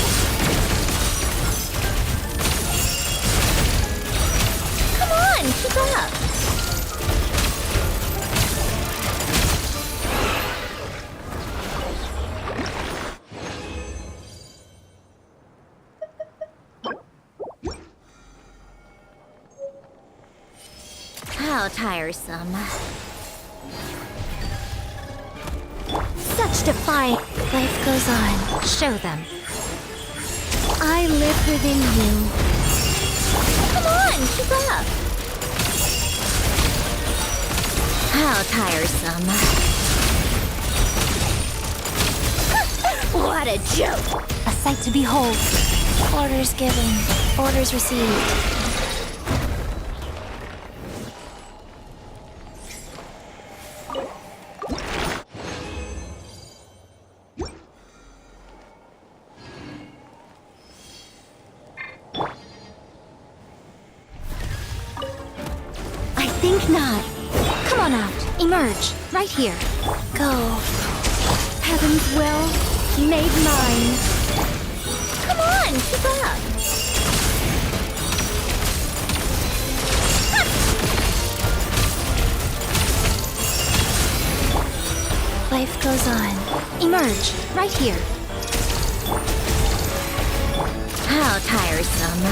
Come on, keep up. How tiresome. Such defiant. Life goes on. Show them. I live within you. Come on, keep up. How tiresome. What a joke. A sight to behold. Orders given. Orders received. Think not. Come on out. Emerge. Right here. Go. Heaven's will made mine. Come on, keep up. Life goes on. Emerge. Right here. How tiresome.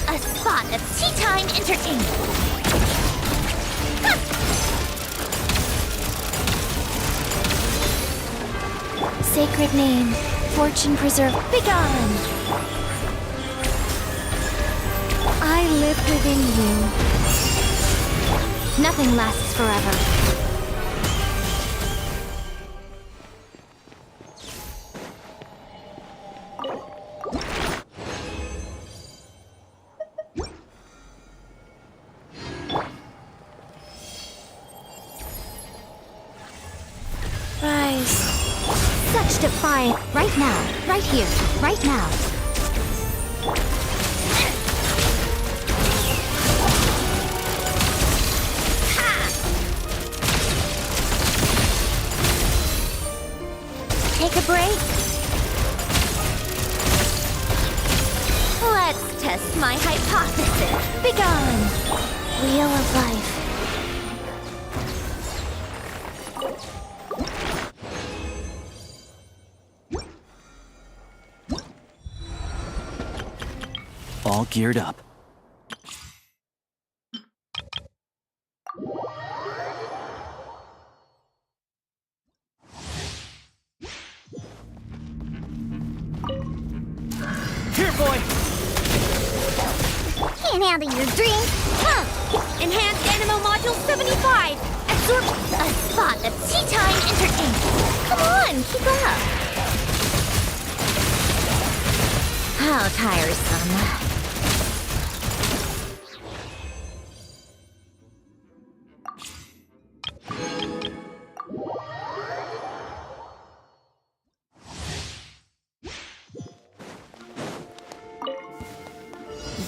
A spot of tea time entertainment. Sacred name, fortune preserve, begone! I live within you. Nothing lasts forever. Rise. Such defiant. Right now. Right here. Right now. Take a break. Let's test my hypothesis. Begone. Wheel of life. All geared up. Here, boy! Can't handle your drink. Huh. Enhanced Animo Module 75. Absorb a spot of tea time entertainment. Come on, keep up. How tiresome.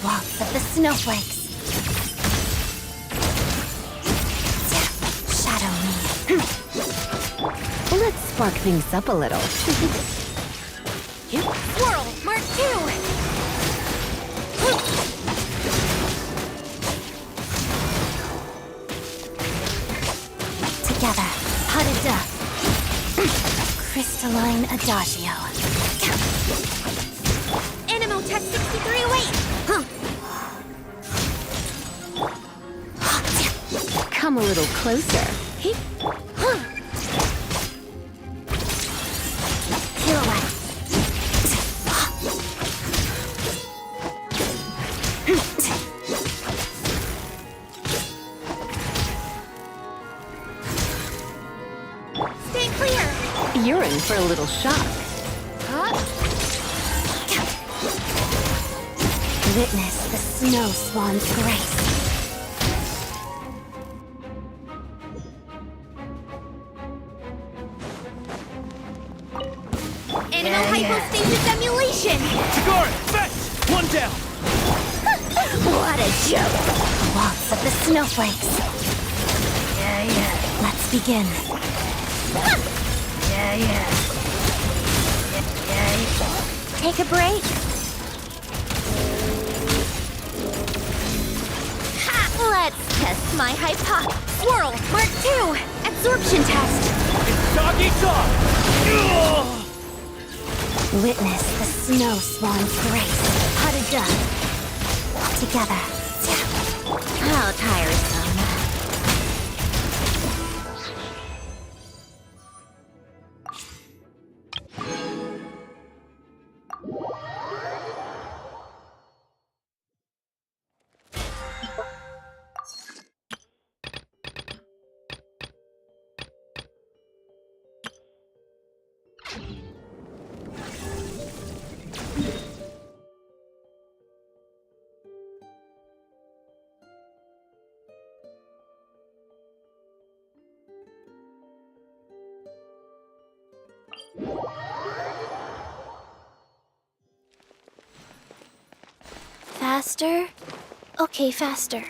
Waltz of the snowflakes. Shadow me. Let's spark things up a little. Swirl, Mark 2. Together, Hadada. Crystalline Adagio. Animo Test 6308. Come a little closer. Pirouette. Stay clear. You're in for a little shock. Witness the snow swan's grace. Animo hypostasis emulation! Chigari, fetch! One down! What a joke! Waltz of the snowflakes. Let's begin. Take a break. Let's test my hypothesis. Swirl, Mark 2, absorption test. It's dog eat dog! Witness the snow swan's grace. Hadada. Together. How tiresome. Faster? Okay, faster.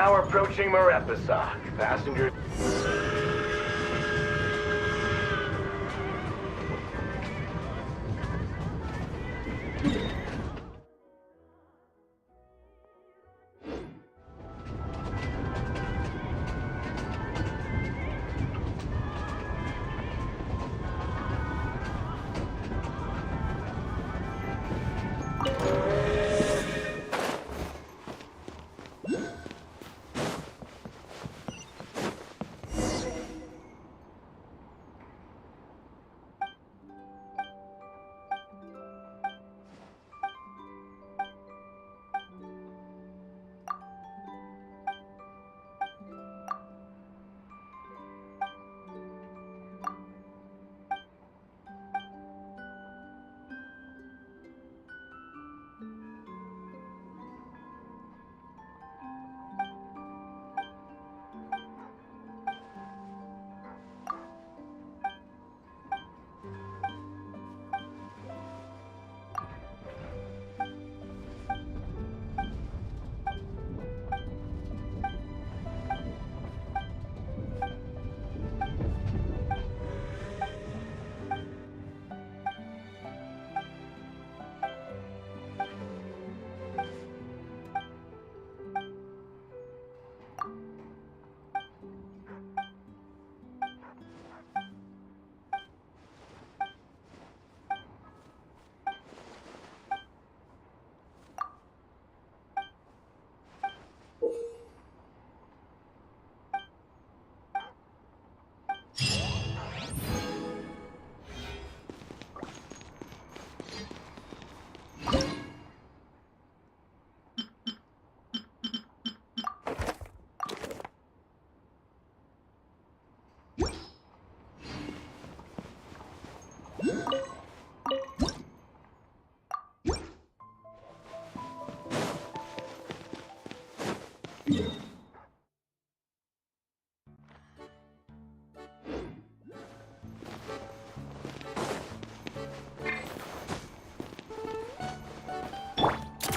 now approaching Marepisak. Passengers...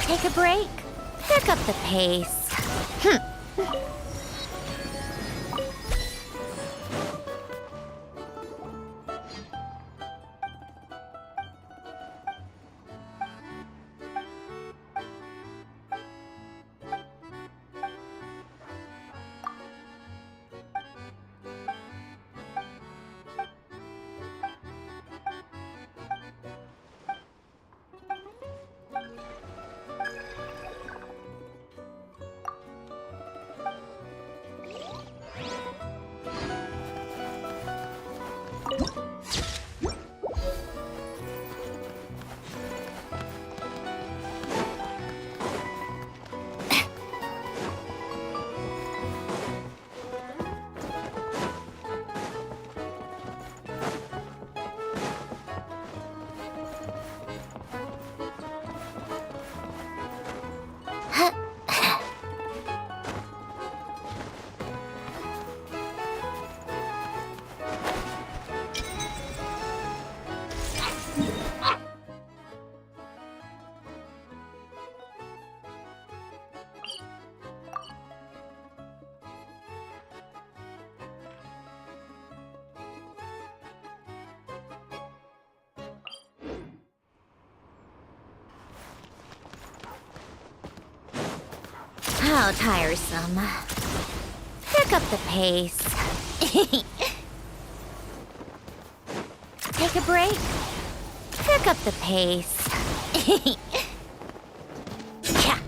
Take a break. Pick up the pace. How tiresome. Pick up the pace. Take a break. Pick up the pace. Yeah.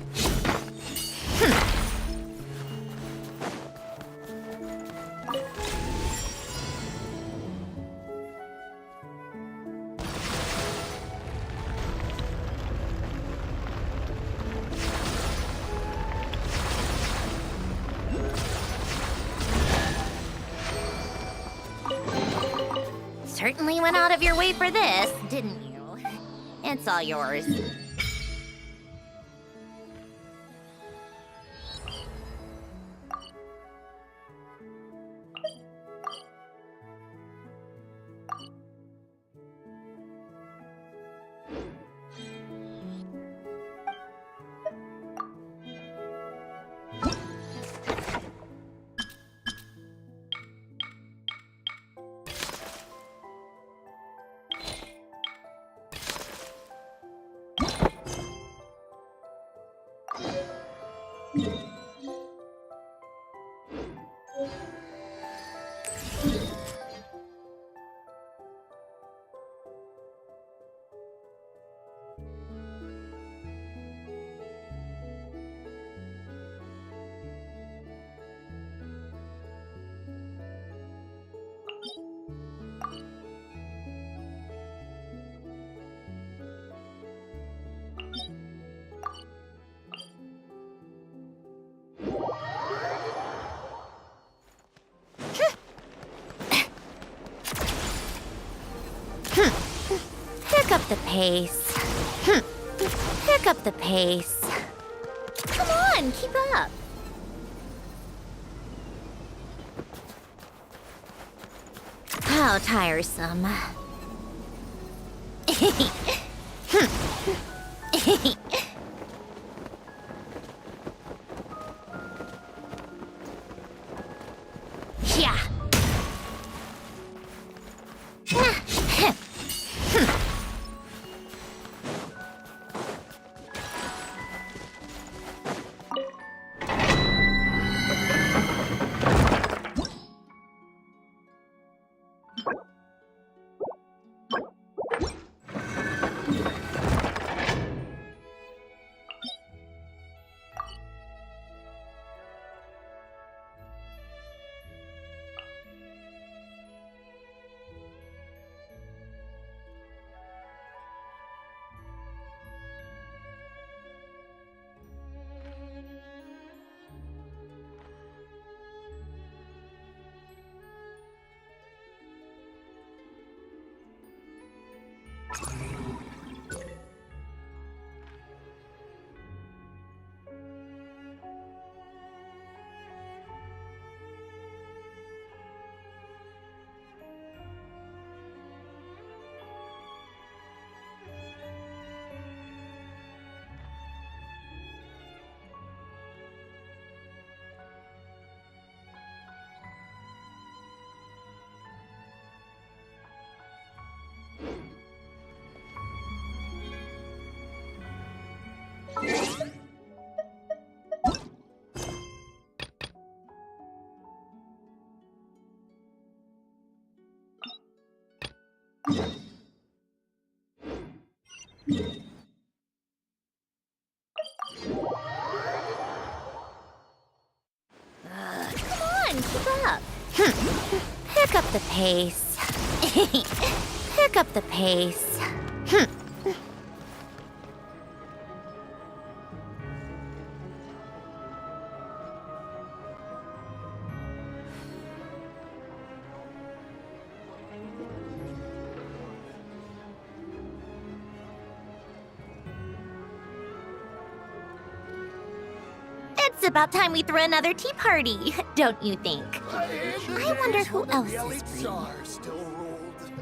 Certainly went out of your way for this, didn't you? It's all yours. Pick up the pace. Pick up the pace. Come on, keep up. How tiresome. Yeah. Come on, keep up. Pick up the pace. Pick up the pace. It's about time we threw another tea party, don't you think? I wonder who else is free. Still ruled.